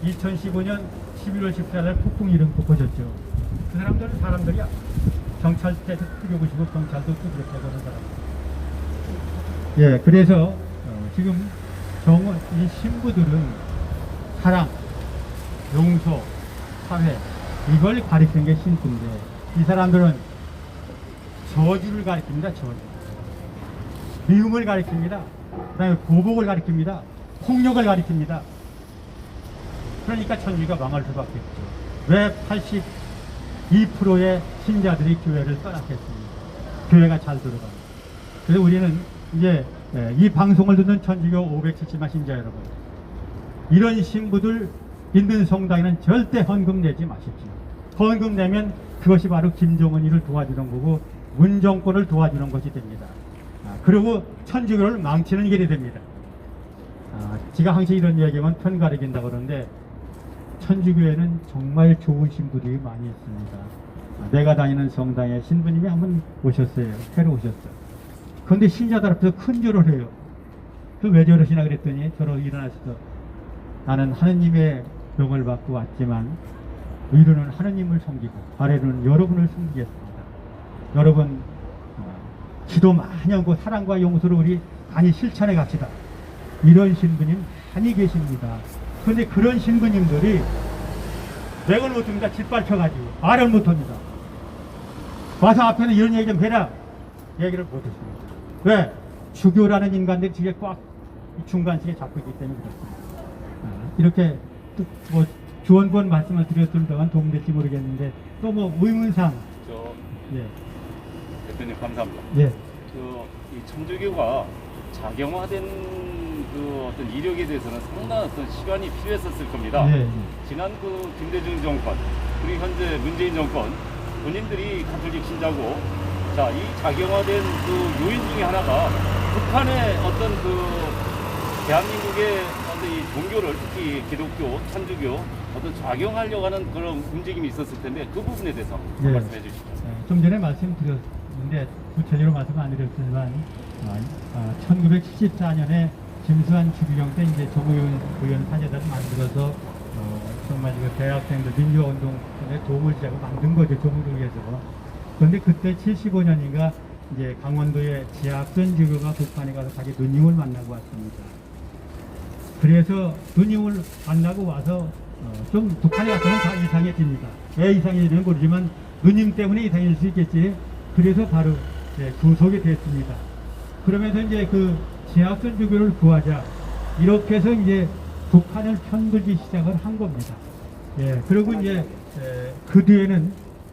2015년 11월 14일 날 폭풍 이름 보셨죠. 그 사람들이야. 경찰대에서 죽여보시고 경찰도 또 그렇게 하는 사람. 예, 그래서 지금 이 신부들은 사랑, 용서, 사회 이걸 가리키는 게 신부인데 이 사람들은 저주를 가리킵니다. 저주. 미움을 가리킵니다. 그 다음에 보복을 가리킵니다. 폭력을 가리킵니다. 그러니까 천주교가 망할 수밖에 없죠. 왜 82%의 신자들이 교회를 떠났겠습니까? 교회가 잘 들어갑니다. 그래서 우리는 이제 이 방송을 듣는 천주교 570만 신자 여러분, 이런 신부들 있는 성당에는 절대 헌금 내지 마십시오. 헌금 내면 그것이 바로 김정은이를 도와주는 거고 문정권을 도와주는 것이 됩니다. 그리고 천주교를 망치는 길이 됩니다. 지가 항상 이런 얘기하면 편 가리긴다고 그러는데 천주교회는 정말 좋은 신부들이 많이 있습니다. 내가 다니는 성당에 신부님이 한번 오셨어요. 새로 오셨어요. 그런데 신자들 앞에서 큰 절을 해요. 그 왜 저러시나 그랬더니 저러 일어나셔서 나는 하느님의 명을 받고 왔지만 위로는 하느님을 섬기고 아래로는 여러분을 섬기겠습니다. 여러분 기도 많이 하고 사랑과 용서를 우리 많이 실천해 갑시다. 이런 신부님 많이 계십니다. 그런데 그런 신부님들이 맥을 못 듭니다. 짓밟혀가지고 말을 못합니다. 와서 앞에는 이런 얘기 좀 해라. 얘기를 못했습니다. 왜? 주교라는 인간들이 지게 꽉 중간식에 잡고 있기 때문에 그렇습니다. 이렇게 뭐 조언권 말씀을 드렸을 동안 도움될지 모르겠는데 또 뭐 의문상 예. 대표님 감사합니다. 예. 이 천주교가 작용화된 그 어떤 이력에 대해서는 상당한 어떤 시간이 필요했었을 겁니다. 예. 지난 그 김대중 정권 그리고 현재 문재인 정권 본인들이 가톨릭 신자고 자, 이 작용화된 그 요인 중에 하나가 북한의 어떤 그 대한민국의 어떤 이 종교를 특히 기독교, 천주교 어떤 작용하려고 하는 그런 움직임이 있었을 텐데 그 부분에 대해서 예. 말씀해 주시죠. 좀 전에 말씀드렸는데 구체적으로 말씀 안 드렸지만 1974년에 김수환 주기경 때 이제 정의원 사제단을 만들어서 정말 이거 대학생들 민주화운동에 도움을 주자고 만든 거죠. 조국에서. 그런데 그때 75년인가 이제 강원도의 지학선 주교가 북한에 가서 자기 누님을 만나고 왔습니다. 그래서 누님을 만나고 와서 좀 북한에 가서는 다 이상해집니다. 왜 이상해지는지 모르지만 누님 때문에 이상해질 수 있겠지. 그래서 바로 구속이 됐습니다. 그러면서 이제 그 지학선 주교를 구하자 이렇게 해서 이제 북한을 편들기 시작을 한 겁니다. 예, 그리고 이제 그 뒤에는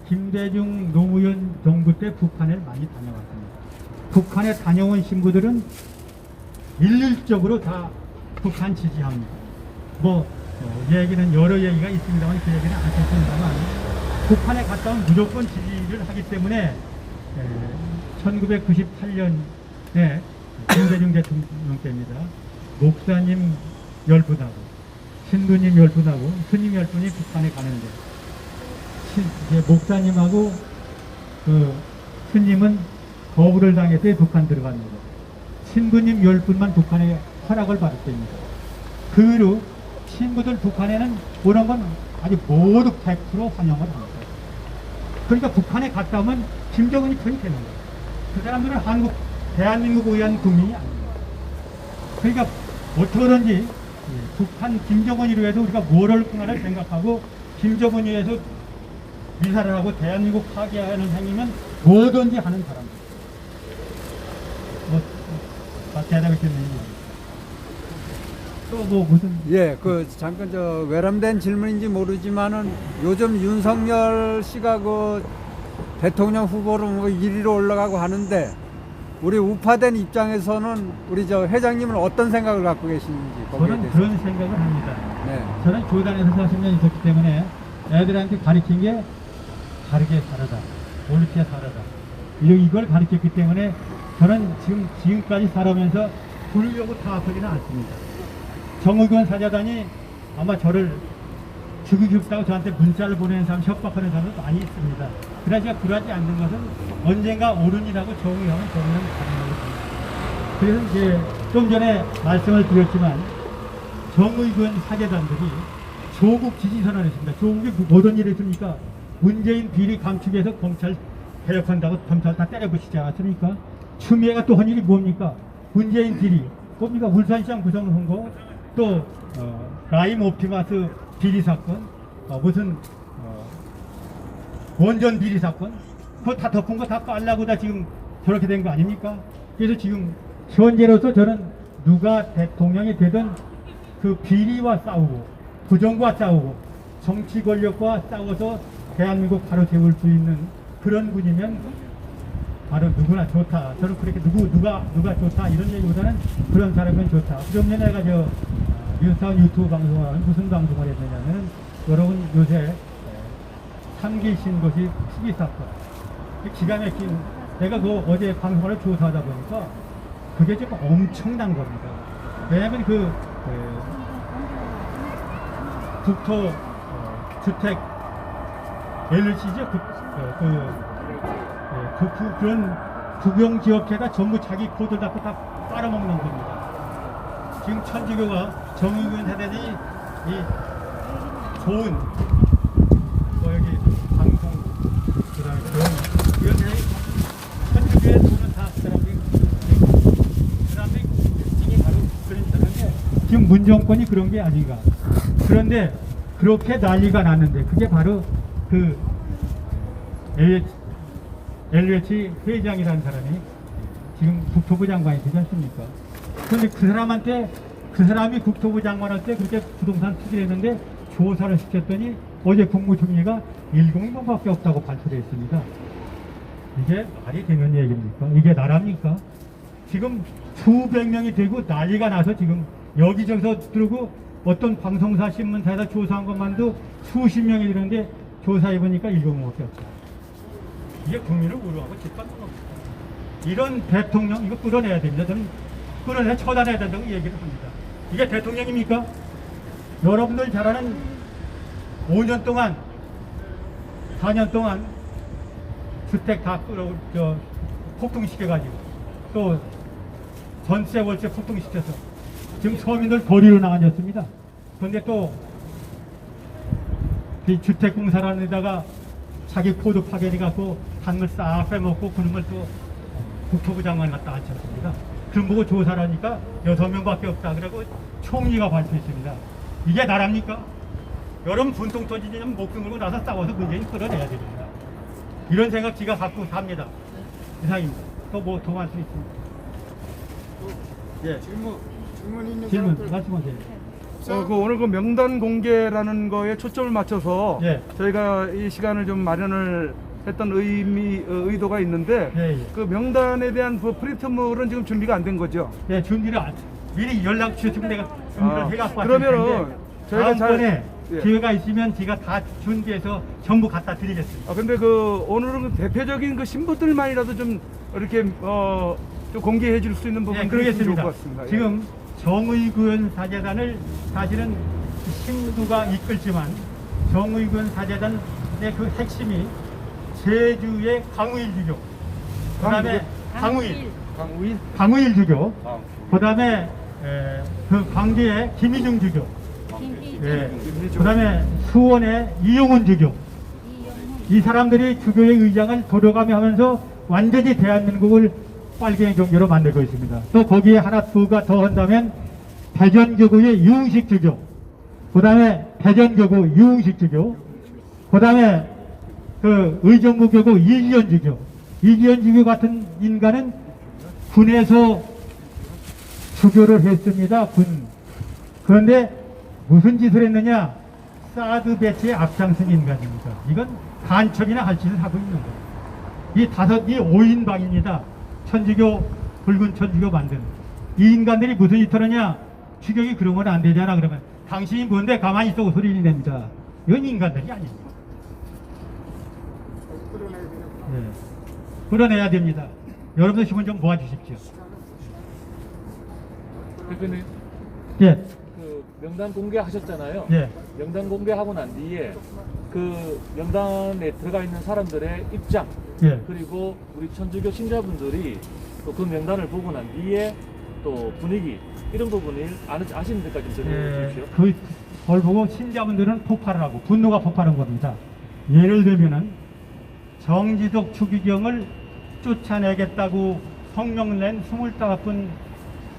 김대중 노무현 정부 때 북한을 많이 다녀왔습니다. 북한에 다녀온 신부들은 일률적으로 다 북한 지지합니다. 뭐 얘기는 여러 얘기가 있습니다만 그 얘기는 안 했습니다만 북한에 갔다 오면 무조건 지지를 하기 때문에 1998년에 김대중 대통령 때입니다. 목사님 10분하고 신부님 10분하고 스님 10분이 북한에 가는데 이제 목사님하고 그 스님은 거부를 당해서 북한 들어갑니다. 신부님 10분만 북한에 허락을 받을 때입니다. 그 후로 친구들 북한에는 오는 건 아주 모두 100% 환영을 합니다. 그러니까 북한에 갔다 오면 김정은이 편이 되는 거예요. 그 사람들은 대한민국 의한 국민이 아닙니다. 그러니까 어떻게든지 북한 김정은이로 해서 우리가 모럴궁화를 생각하고 김정은이 해서 미사를 하고 대한민국 파괴하는 행위면 뭐든지 하는 사람들. 대답이 됐네요. 또 뭐 무슨 예, 잠깐 외람된 질문인지 모르지만은 요즘 윤석열 씨가 그 대통령 후보로 뭐 1위로 올라가고 하는데 우리 우파된 입장에서는 우리 회장님은 어떤 생각을 갖고 계시는지 거기에 저는 대해서. 그런 생각을 합니다. 네. 저는 교단에서 40년 있었기 때문에 애들한테 가르친 게 바르게 살아라, 옳게 살아라 이걸 가르쳤기 때문에 저는 지금까지 살아오면서 부르려고 다 아프지는 않습니다. 정의권 사자단이 아마 저를 죽이고 싶다고 저한테 문자를 보내는 사람, 협박하는 사람도 많이 있습니다. 그러나 제가 굴하지 않는 것은 언젠가 옳은이라고 정의하면 정의는 가능하겠습니다. 그래서 이제 좀 전에 말씀을 드렸지만 정의권 사제단들이 조국 지지 선언을 했습니다. 조국이 어떤 일이 있습니까? 문재인 비리 감축해서 검찰 개혁한다고 검찰 다 때려부시지 않았습니까? 추미애가 또 한 일이 뭡니까? 문재인 비리 뭡니까? 울산시장 구성선거 또 라임 옵티마스 비리 사건 무슨 원전 비리 사건 그거 다 덮은 거 다 깔라고 다 지금 저렇게 된 거 아닙니까? 그래서 지금 현재로서 저는 누가 대통령이 되든 그 비리와 싸우고 부정과 싸우고 정치 권력과 싸워서 대한민국 바로 세울 수 있는 그런 분이면 바로 누구나 좋다. 저는 그렇게 누가 좋다 이런 얘기보다는 그런 사람은 좋다. 좀 전에 내가 윤사원 유튜브 방송을 무슨 방송을 했느냐면 여러분 요새 3기 신도시 투기 사건 기가 막힌 내가 그 어제 방송을 조사하다 보니까 그게 좀 엄청난 겁니다. 왜냐하면 그 국토 주택 LC죠. 그런 국영 지역회가 전부 자기 코드 갖고 다 빨아먹는 겁니다. 지금 천주교가 정의군 세대들이 이 좋은 여기 방송 그다음에 이런 데이 천주교의 돈은 다 사람들이 바로 그런 사람인데 지금 문정권이 그런 게 아닌가. 그런데 그렇게 난리가 났는데 그게 바로 그 LH 회장이라는 사람이 지금 국토부 장관이 되지 않습니까? 그런데 그 사람이 국토부 장관 할 때 그렇게 부동산 투기를 했는데 조사를 시켰더니 어제 국무총리가 1공명밖에 없다고 발표를 했습니다. 이게 말이 되는 얘기입니까? 이게 나라입니까? 지금 수백 명이 되고 난리가 나서 지금 여기저기서 들고 어떤 방송사 신문사에서 조사한 것만도 수십 명이 되는데 조사해보니까 1공명밖에 없다. 이게 국민을 우려하고 짓밟는 겁니다. 이런 대통령 이거 끌어내야 됩니다. 저는 끌어내 처단해야 된다고 얘기를 합니다. 이게 대통령입니까? 여러분들 잘 아는 5년 동안 4년 동안 주택 다 폭등시켜가지고 또 전세 월세 폭등시켜서 지금 서민들 거리로 나가졌습니다. 그런데 또 이 주택공사라는 데다가 자기 코드 파견해갖고 단물 싹 빼먹고 그런 걸 또 국토부 장관 갖다 앉혔습니다. 그럼 보고 조사를 하니까 6명밖에 없다. 그러고 총리가 발표했습니다. 이게 나랍니까? 여러분 분통 터지면 목숨 걸고 나서 싸워서 문재인 끌어내야 됩니다. 이런 생각 지가 갖고 삽니다. 이상입니다. 또 뭐 더 할 수 있습니다. 예. 질문 말씀하세요. 오늘 그 명단 공개라는 거에 초점을 맞춰서 예. 저희가 이 시간을 좀 마련을 했던 의도가 있는데 예. 그 명단에 대한 그 프린트물은 지금 준비가 안 된 거죠? 네, 준비를 미리 연락 주시면 내가 준비를 해갖고 그러면은 저희가 다음번에 예. 기회가 있으면 제가 다 준비해서 전부 갖다 드리겠습니다. 근데 그 오늘은 그 대표적인 그 신부들만이라도 좀 이렇게 좀 공개해 줄 수 있는 부분이 네, 좋을 그러겠습니다. 것 같습니다. 예. 지금 정의구현 사재단을 사실은 신부가 이끌지만 정의구현 사재단의 그 핵심이 제주의 강우일 주교, 그다음에 강우일 주교, 그다음에 그 광주의 김희중 주교, 예, 그다음에 수원의 이용훈 주교. 이 사람들이 주교의 의장을 도려가며 하면서 완전히 대한민국을 빨갱이 종교로 만들고 있습니다. 또 거기에 하나 두가 더 한다면 대전교구의 유흥식 주교, 그 다음에 대전교구 유흥식 주교, 그 다음에 그 의정부교구 이기현 주교. 이기현 주교 같은 인간은 군에서 주교를 했습니다. 군. 그런데 무슨 짓을 했느냐? 사드 배치에 앞장선 인간입니다. 이건 간첩이나 할 짓을 하고 있는 거예요. 이 5인방입니다. 천주교, 붉은 천주교 만든. 이 인간들이 무슨 짓을 하냐? 주격이 그런 건 안 되잖아. 그러면 당신이 뭔데 가만히 있어 소리를 냅니다. 이건 인간들이 아닙니다. 네. 끌어내야 됩니다. 여러분들 힘을 좀 모아주십시오. 대표님, 예. 그 명단 공개하셨잖아요. 예. 명단 공개하고 난 뒤에 그 명단에 들어가 있는 사람들의 입장, 예. 그리고 우리 천주교 신자분들이 또 그 명단을 보고 난 뒤에 또 분위기 이런 부분을 아시는 데까지 좀 전해 주십시오. 그걸 보고 신자분들은 폭발을 하고 분노가 폭발한 겁니다. 예를 들면은 정지석 추기경을 쫓아내겠다고 성명을 낸 25분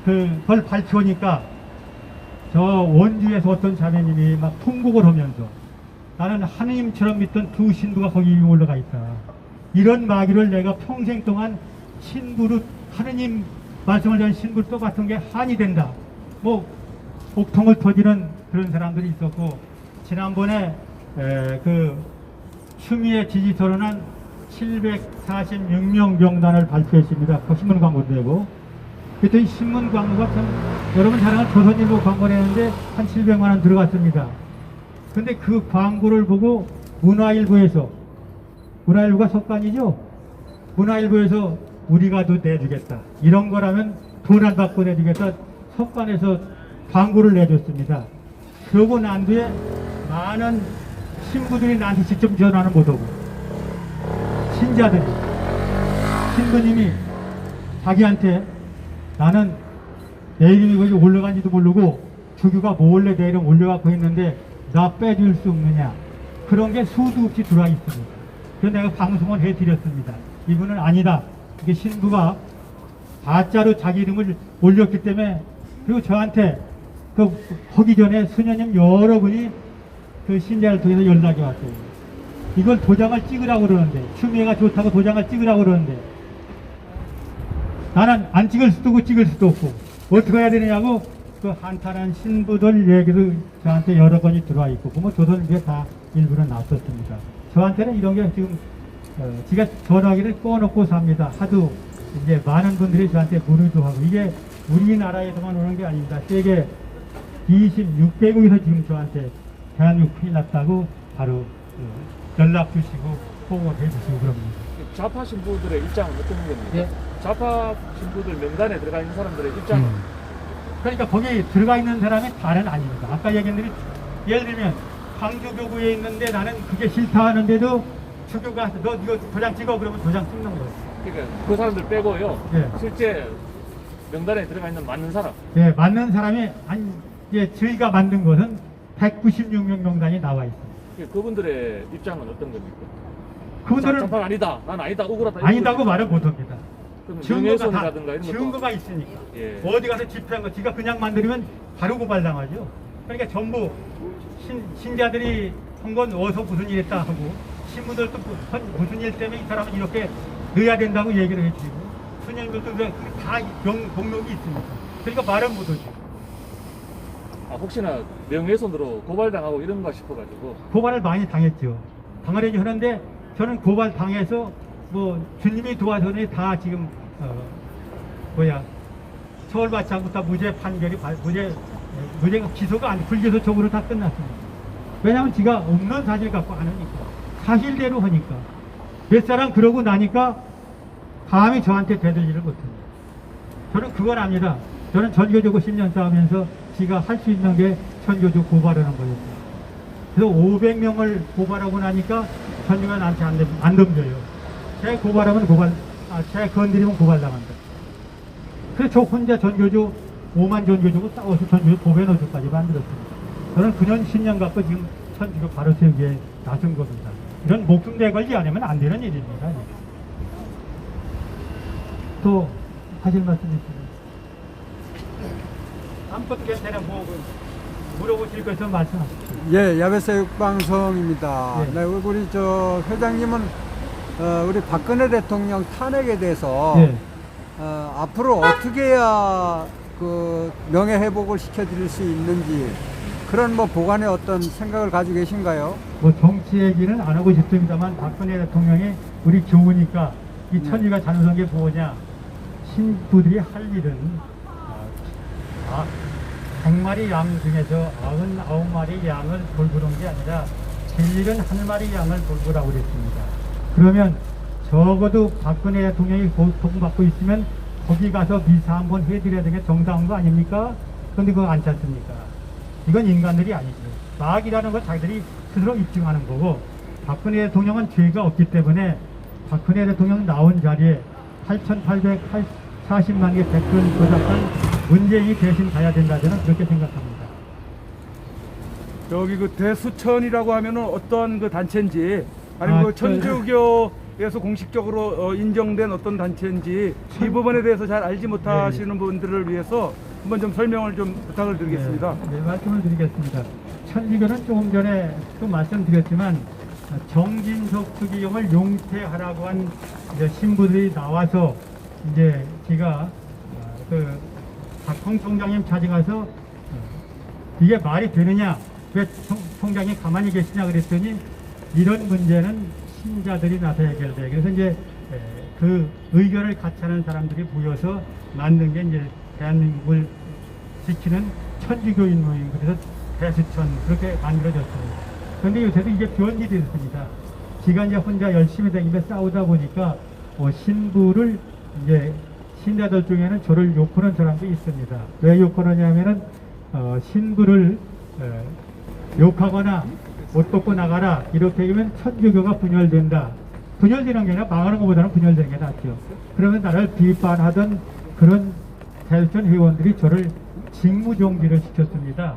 그걸 발표하니까 저 원주에서 어떤 자매님이 막 통곡을 하면서 나는 하느님처럼 믿던 두 신부가 거기 올라가 있다. 이런 마귀를 내가 평생 동안 신부로 하느님 말씀을 전한 신부 똑같은 게 한이 된다. 뭐 옥통을 터지는 그런 사람들이 있었고 지난번에 그 추미애 지지 선언한 746명 명단을 발표했습니다. 그 신문 광고도 되고 그랬더니 신문 광고가 참 여러분 잘 아는 조선일보 광고를 했는데 한 700만 원 들어갔습니다. 근데 그 광고를 보고 문화일보가 석관이죠. 문화일보에서 우리가 도 내주겠다. 이런 거라면 돈 안 받고 내주겠다. 석관에서 광고를 내줬습니다. 그러고 난 뒤에 많은 신부들이 나한테 직접 전화는 못 오고 신자들이 신부님이 자기한테 나는 내 이름이 거기 올라간지도 모르고 주교가 몰래 내 이름 올려갖고 있는데 나 빼줄 수 없느냐 그런 게 수도 없이 들어와 있습니다. 그래서 내가 방송을 해드렸습니다. 이분은 아니다. 이게 신부가 가짜로 자기 이름을 올렸기 때문에 그리고 저한테 그 하기 전에 수녀님 여러분이 그 신자를 통해서 연락이 왔어요. 이걸 도장을 찍으라고 그러는데 추미애가 좋다고 도장을 찍으라고 그러는데 나는 안 찍을 수도 없고 찍을 수도 없고 어떻게 해야 되느냐고 그 한탄한 신부들 얘기도 저한테 여러 번이 들어와 있고 뭐 조선일보에 다 일부러 나왔었습니다. 저한테는 이런 게 지금 제가 전화기를 꺼놓고 삽니다. 하도 이제 많은 분들이 저한테 문의도 하고 이게 우리나라에서만 오는 게 아닙니다. 세계 26개국에서 지금 저한테 대한민국 큰일 났다고 바로 연락 주시고 포고해 주시고 그럽니다. 좌파 신부들의 입장은 어떤 겁니까? 예. 좌파 신부들 명단에 들어가 있는 사람들의 입장은 그러니까 거기 들어가 있는 사람이 다는 아닙니다. 아까 얘기한 대로 예를 들면 광주교구에 있는데 나는 그게 싫다 하는데도 주교가 너 이거 도장 찍어 그러면 도장 찍는 거예요. 그러니까 그 사람들 빼고요. 예. 실제 명단에 들어가 있는 맞는 사람. 예, 맞는 사람이 저희가 만든 것은 196명 명단이 나와 있습니다. 그분들의 입장은 어떤 겁니까? 그분들은 좌파 아니다, 난 아니다, 억울하다. 아니다고 말을 못합니다. 그러면 명예훼손이라든가 이런 것도 증거가 있으니까. 예. 어디 가서 집회한 거 지가 그냥 만들면 바로 고발당하죠. 그러니까 전부 신자들이 한 건 어서 무슨 일 했다 하고 신부들도 무슨 일 때문에 이 사람은 이렇게 넣어야 된다고 얘기를 해주고 수녀님들도 다 목록이 있습니다. 그러니까 말은 못하죠. 혹시나 명예훼손으로 고발당하고 이런가 싶어가지고. 고발을 많이 당했죠. 당하려니 하는데 저는 고발 당해서 뭐 주님이 도와서는 다 지금 처벌받지 않고 다 무죄 판결이 무죄가 기소가 아니 불기소 쪽으로 다 끝났습니다. 왜냐하면 지가 없는 사실 갖고 안 하니까 사실대로 하니까 몇 사람 그러고 나니까 감히 저한테 되돌리를 못합니다. 저는 그걸 압니다. 저는 전교조고 10년 싸우면서 지가 할 수 있는 게 전교조 고발하는 거였어요. 그래서 500명을 고발하고 나니까 전교가 나한테 안 덤벼요. 제 고발하면 제 건드리면 고발당한다. 그래서 저 혼자 전교조 5만 전교조고 싸워서 전교조 도배노조까지 만들었습니다. 저는 9년 10년 갖고 지금 천주교 바로 세우기에 나선 겁니다. 이런 목숨 내걸지 않으면 안 되는 일입니다. 또 하실 말씀 있으면 아무것도 괜찮아 뭐 물어보실 거 있으면 말씀하십시오. 예, 야베사육방송입니다. 네. 네, 우리 저 회장님은 우리 박근혜 대통령 탄핵에 대해서 네. 앞으로 어떻게 해야 그 명예 회복을 시켜드릴 수 있는지 그런 뭐 보관의 어떤 생각을 가지고 계신가요? 뭐 정치 얘기는 안 하고 싶습니다만 박근혜 대통령이 우리 교우니까 이 천리가 자는 게 뭐냐 신부들이 할 일은 100마리 양 중에서 99마리 양을 돌보는 게 아니라 제일은 1마리 양을 돌보라고 그랬습니다. 그러면 적어도 박근혜 대통령이 고통받고 있으면 거기 가서 미사 한번 해드려야 되는 게 정당한 거 아닙니까? 그런데 그거 안 찾습니까? 이건 인간들이 아니죠. 마귀라는 건 자기들이 스스로 입증하는 거고 박근혜 대통령은 죄가 없기 때문에 박근혜 대통령 나온 자리에 8,840만 개 댓글 조작한 문재인이 대신 가야 된다 저는 그렇게 생각합니다. 여기 그 대수천이라고 하면은 어떤 그 단체인지 아니면 그 천주교에서 공식적으로 인정된 어떤 단체인지 이 부분에 대해서 잘 알지 못하시는 분들을 위해서 한번 좀 설명을 좀 부탁을 드리겠습니다. 네, 말씀을 드리겠습니다. 천주교는 조금 전에 또 말씀드렸지만 정진석 수기용을 용퇴하라고 한 신부들이 나와서 이제 제가 그 박홍 총장님 찾아가서 이게 말이 되느냐 왜 총장이 가만히 계시냐 그랬더니 이런 문제는 신자들이 나서 해결돼. 그래서 이제 그 의견을 같이 하는 사람들이 모여서 만든 게 이제 대한민국을 지키는 천주교인 모임, 그래서 대수천 그렇게 만들어졌습니다. 그런데 요새도 이게 변이 됐습니다. 지가 이제 혼자 열심히 다니며 싸우다 보니까 신부를 이제 신자들 중에는 저를 욕하는 사람도 있습니다. 왜 욕하느냐면은 신부를 욕하거나 옷 벗고 나가라 이렇게 하면 천주교가 분열된다. 분열되는 게 아니라 망하는 것보다는 분열되는 게 낫죠. 그러면 나를 비판하던 그런 대선 회원들이 저를 직무정지를 시켰습니다.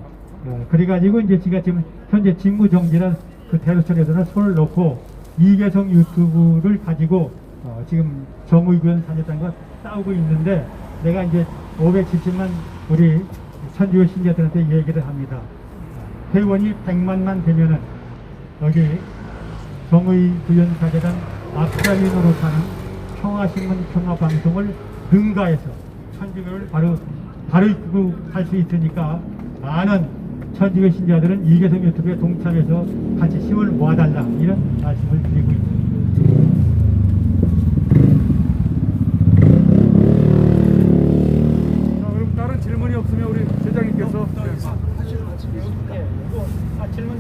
그래가지고 이제 제가 지금 현재 직무정지란 그 대선에서는 손을 놓고 이계성 유튜브를 가지고 지금 정의교원 사녀단과 싸우고 있는데 내가 이제 570만 우리 천주교 신자들한테 얘기를 합니다. 회원이 100만만 되면은 여기 정의구현 사재단 앞자인으로 사는 평화신문 평화방송을 능가해서 천주교를 바로 이끌고 갈 수 있으니까 많은 천주교 신자들은 이계성 유튜브에 동참해서 같이 힘을 모아달라 이런 말씀을 드리고 있습니다. 그럼 다른 질문이 없으면 우리 회장님께서 질문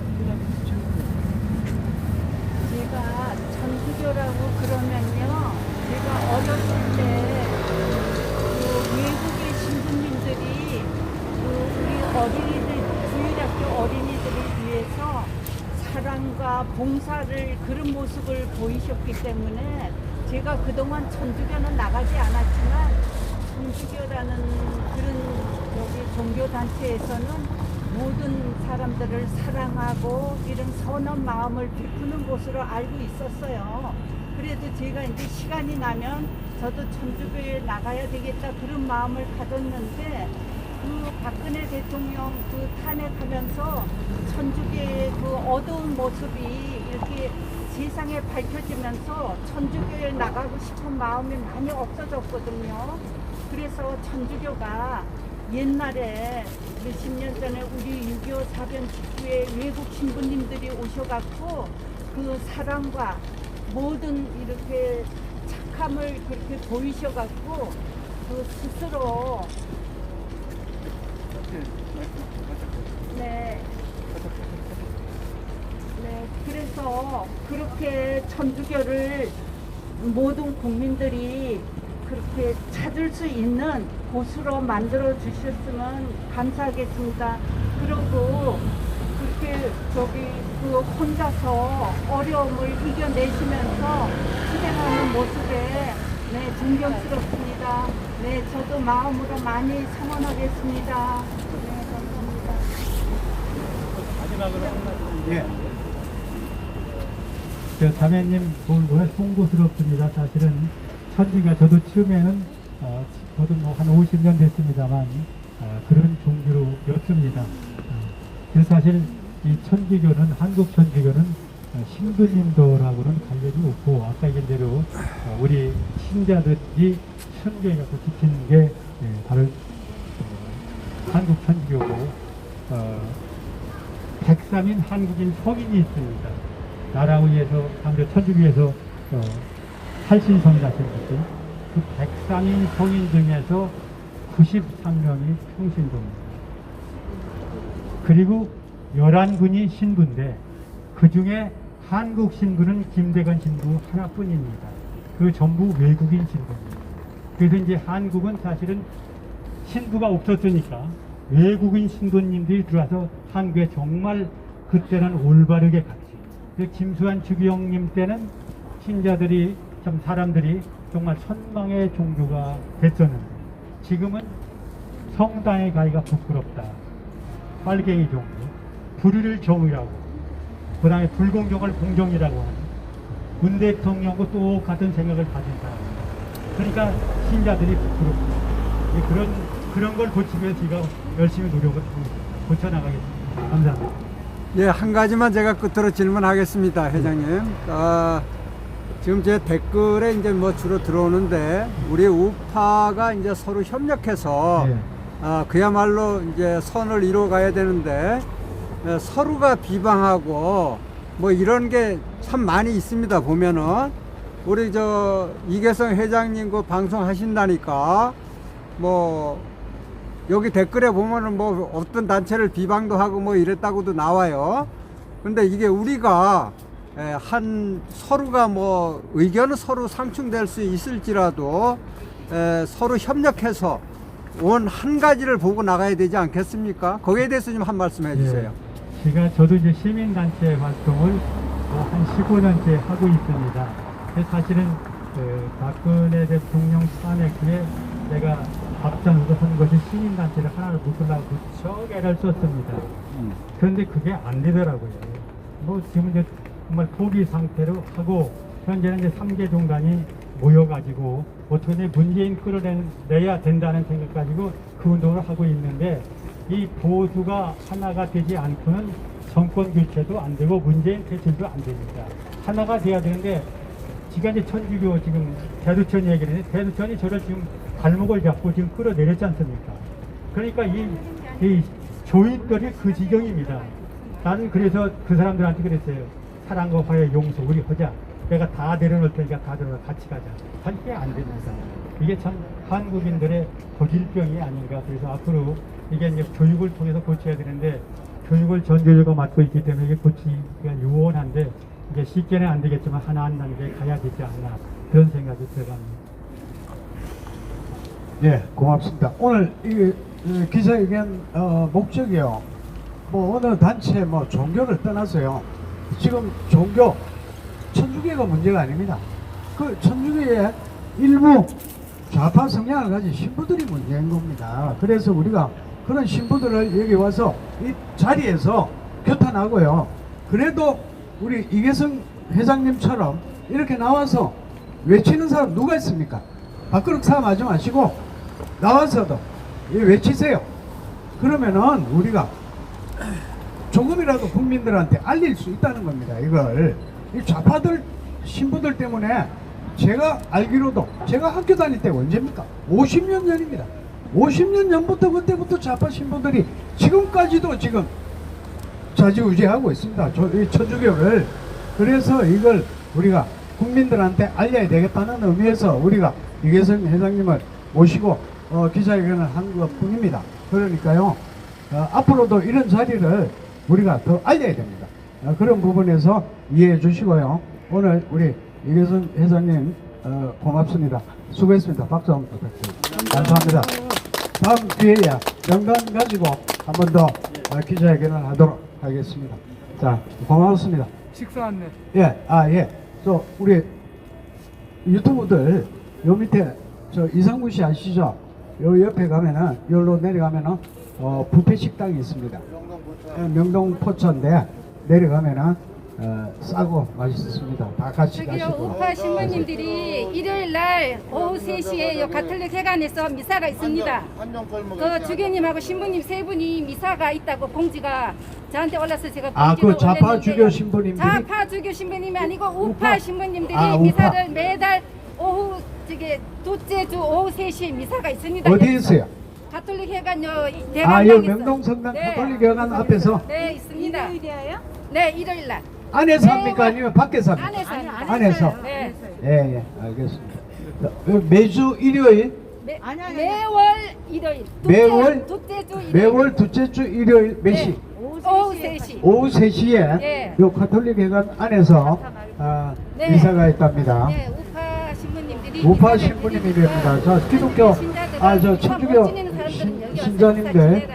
제가 천주교라고 그러면요. 제가 어렸을 때 그 외국의 신부님들이 그 우리 어린이들, 주일학교 어린이들을 위해서 사랑과 봉사를 그런 모습을 보이셨기 때문에 제가 그동안 천주교는 나가지 않았지만 천주교라는 그런 여기 종교단체에서는 모든 사람들을 사랑하고 이런 선한 마음을 베푸는 곳으로 알고 있었어요. 그래도 제가 이제 시간이 나면 저도 천주교에 나가야 되겠다 그런 마음을 가졌는데 그 박근혜 대통령 그 탄핵하면서 천주교의 그 어두운 모습이 이렇게 세상에 밝혀지면서 천주교에 나가고 싶은 마음이 많이 없어졌거든요. 그래서 천주교가 옛날에 몇십 년 전에 우리 6.25 사변 직후에 외국 신부님들이 오셔갖고 그 사랑과 모든 이렇게 착함을 그렇게 보이셔갖고 그 스스로 네, 그래서 그렇게 천주교를 모든 국민들이 그렇게 찾을 수 있는 곳으로 만들어 주셨으면 감사하겠습니다. 그리고 그렇게 그 혼자서 어려움을 이겨내시면서 실행하는 모습에 네, 존경스럽습니다. 네, 저도 마음으로 많이 성원하겠습니다. 네, 감사합니다. 마지막으로 한 말씀. 예. 저 자매님 보면 송구스럽습니다. 사실은 천주가 저도 처음에는 저도 뭐 한 50년 됐습니다만 그런 종교였습니다. 그래서 사실 이 천주교는 한국 천주교는 신부님들하고는 관련이 없고 아까 얘기한 대로 우리 신자들이 천주교에 갖고 지키는 게 바로 한국 천주교고 103인 한국인 성인이 있습니다. 나라를 위해서 아무래도 천주교에서 살신성이라고 했죠. 그 103인 성인 중에서 93명이 평신도입니다. 그리고 11분이 신부인데 그 중에 한국 신부는 김대건 신부 하나뿐입니다. 그 전부 외국인 신부입니다. 그래서 이제 한국은 사실은 신부가 없었으니까 외국인 신부님들이 들어와서 한국에 정말 그때는 올바르게 갔지. 김수환 주기영님 때는 신자들이 참 사람들이 정말 선망의 종교가 됐었는데 지금은 성당에 가기가 부끄럽다. 빨갱이 종교, 불의를 정의라고, 그 다음에 불공정을 공정이라고 하는 문 대통령과 똑같은 생각을 가진 사람입니다. 그러니까 신자들이 부끄럽다. 그런 걸 고치기 위해서 제가 열심히 노력을 하고 고쳐나가겠습니다. 감사합니다. 예, 한 가지만 제가 끝으로 질문하겠습니다, 회장님. 지금 제 댓글에 이제 뭐 주로 들어오는데 우리 우파가 이제 서로 협력해서 그야말로 이제 선을 이루어가야 되는데 서로가 비방하고 뭐 이런 게 참 많이 있습니다. 보면은 우리 저 이계성 회장님 그 방송 하신다니까 뭐 여기 댓글에 보면은 뭐 어떤 단체를 비방도 하고 뭐 이랬다고도 나와요. 근데 이게 우리가 서로가 뭐 의견은 서로 상충될 수 있을지라도 서로 협력해서 원 한 가지를 보고 나가야 되지 않겠습니까? 거기에 대해서 좀 한 말씀 해주세요. 저도 이제 시민단체 활동을 한 15년째 하고 있습니다. 사실은 박근혜 대통령 탄핵 후에 제가 앞장서 한 것이 시민단체를 하나를 묶으려고 무척 애를 썼습니다. 그런데 그게 안 되더라고요. 지금 이제 정말 포기 상태로 하고, 현재는 이제 3개 종단이 모여가지고 어떻게 문재인 끌어내야 된다는 생각 가지고 그 운동을 하고 있는데, 이 보수가 하나가 되지 않고는 정권 교체도 안 되고 문재인 퇴출도 안 됩니다. 하나가 돼야 되는데, 지금 이제 천주교 지금 대두천 얘기를 했는데, 대두천이 저를 지금 발목을 잡고 지금 끌어내렸지 않습니까? 그러니까 이 조인들이 그 지경입니다. 나는 그래서 그 사람들한테 그랬어요. 사랑과 화해, 용서 우리 하자. 내가 다 내려놓을 테니까 다 내려놔, 같이 가자. 그게 안 됩니다. 이게 참 한국인들의 고질병이 아닌가. 그래서 앞으로 이게 이제 교육을 통해서 고쳐야 되는데, 교육을 전교조가 맡고 있기 때문에 이게 고치기가 요원한데, 이게 쉽게는 안 되겠지만 하나 한 단계 가야 되지 않나, 그런 생각이 들어갑니다. 네, 고맙습니다. 오늘 이 기자회견 목적이요. 어느 단체 종교를 떠나서요. 지금 종교 천주교가 문제가 아닙니다. 그 천주교의 일부 좌파 성향을 가진 신부들이 문제인 겁니다. 그래서 우리가 그런 신부들을 여기 와서 이 자리에서 교탄하고요. 그래도 우리 이계성 회장님처럼 이렇게 나와서 외치는 사람 누가 있습니까? 밥그릇 삼아하지 마시고 나와서도 외치세요. 그러면은 우리가 조금이라도 국민들한테 알릴 수 있다는 겁니다. 이걸 이 좌파들 신부들 때문에 제가 알기로도 제가 학교 다닐 때가 언제입니까? 50년 전입니다. 50년 전부터 그때부터 좌파 신부들이 지금까지도 지금 좌지우지하고 있습니다. 이 천주교를. 그래서 이걸 우리가 국민들한테 알려야 되겠다는 의미에서 우리가 이계성 회장님을 모시고 기자회견을 한 것뿐입니다. 그러니까요, 앞으로도 이런 자리를 우리가 더 알려야 됩니다. 그런 부분에서 이해해 주시고요. 오늘 우리 이계성 회장님 고맙습니다. 수고했습니다. 박수 한번 부탁드립니다. 감사합니다. 다음 기회에 명단 가지고 한 번 더 기자회견을 하도록 하겠습니다. 자, 고맙습니다. 식사 안내. 예. 우리 유튜브들 요 밑에 이상구 씨 아시죠? 요 옆에 가면은 여기로 내려가면은 뷔페 식당이 있습니다. 명동 포천인데 내려가면은 싸고 맛있습니다. 다 같이 가시고. 우파 신부님들이 일요일 날 오후 3시에 가톨릭 회관에서 미사가 있습니다. 그 주교님하고 신부님 세 분이 미사가 있다고 공지가 저한테 올라서 제가 그 좌파 주교 신부님들이? 좌파 주교 신부님이 아니고 우파 신부님들이 우파. 미사를 매달 오후 둘째 주 오후 3시에 미사가 있습니다. 어디에 있어요? 가톨릭 회관 여기 대관당에서. 명동성당 가톨릭 회관 앞에서? 네, 있습니다. 네, 일요일 날. 안에서 합니까? 아니면 밖에서 합니까? 안에서. 네. 예, 알겠습니다. 매주 일요일? 매월 일요일. 매월? 둘째 주 일요일. 매월 둘째 주 일요일 몇 시? 오후 3시. 오후 3시에 예. 요 가톨릭 회관 안에서 네. 미사가 있답니다. 네, 우파 신부님들이. 우파 신부님들입니다. 자, 기독교, 천주교 신자님들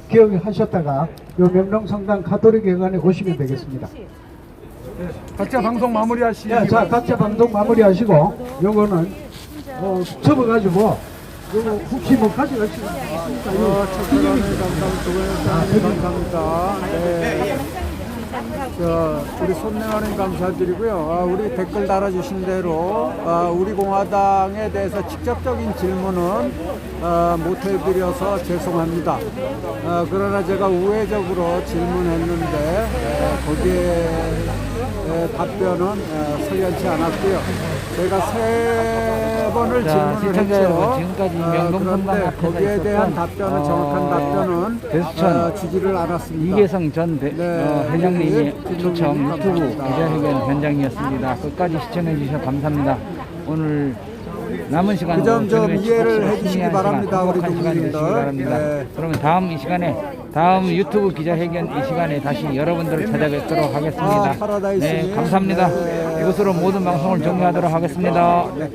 기억하셨다가 요 명동성당 가톨릭 회관에 오시면 되겠습니다. 각자 방송 마무리하시기. 자, 각자 방송 마무리하시고 요거는 접어가지고 요거 혹시 가져가실 수 있습니까? 감사합니다. 네. 우리 손명하는 감사드리고요. 우리 댓글 달아주신 대로 우리 공화당에 대해서 직접적인 질문은 못 해드려서 죄송합니다. 그러나 제가 우회적으로 질문했는데 거기에 답변은 설련치 않았고요. 제가 3번을 질문을 시청자 여러분, 했죠. 지금까지 명동성당 그런데 앞에서 거기에 대한 있었던, 답변은 정확한 답변은 대수천 주지를 않았습니다. 이계성 전 네. 회장님의 네. 초청 유튜브 감사합니다. 기자회견 현장이었습니다. 끝까지 시청해 주셔서 감사합니다. 오늘 남은 시간 그 점 좀 이해를 해주시기 바랍니다, 우리 시간 되시기 동료님들. 바랍니다. 네. 그러면 다음 유튜브 기자회견 이 시간에 다시 여러분들을 찾아뵙도록 하겠습니다. 파라다이스. 네, 감사합니다. 네. 이것으로 모든 방송을 종료하도록 하겠습니다. 네.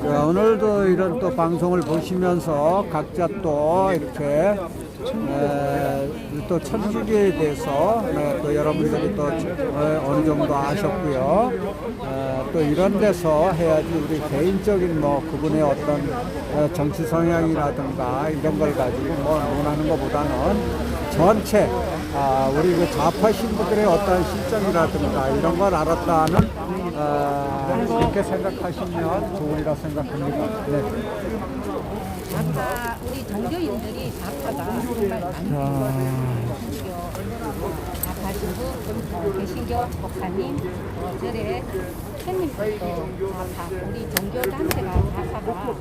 자, 오늘도 이런 또 방송을 보시면서 각자 또 이렇게 또 천주교에 대해서 또 여러분들이 또 어느 정도 아셨고요. 또 이런 데서 해야지 우리 개인적인 뭐 그분의 어떤 정치 성향이라든가 이런 걸 가지고 뭐 논하는 것보다는 전체 우리 그 좌파 신부들의 어떤 실정이라든가 이런 걸 알았다는 그렇게 생각하시면 좋으리라 생각합니다. 네. 아까 우리 종교인들이 좌파가 정말 많은 좌파 신부, 개신교 목사님, 절에 스님들도 좌파, 우리 종교 단체가 좌파가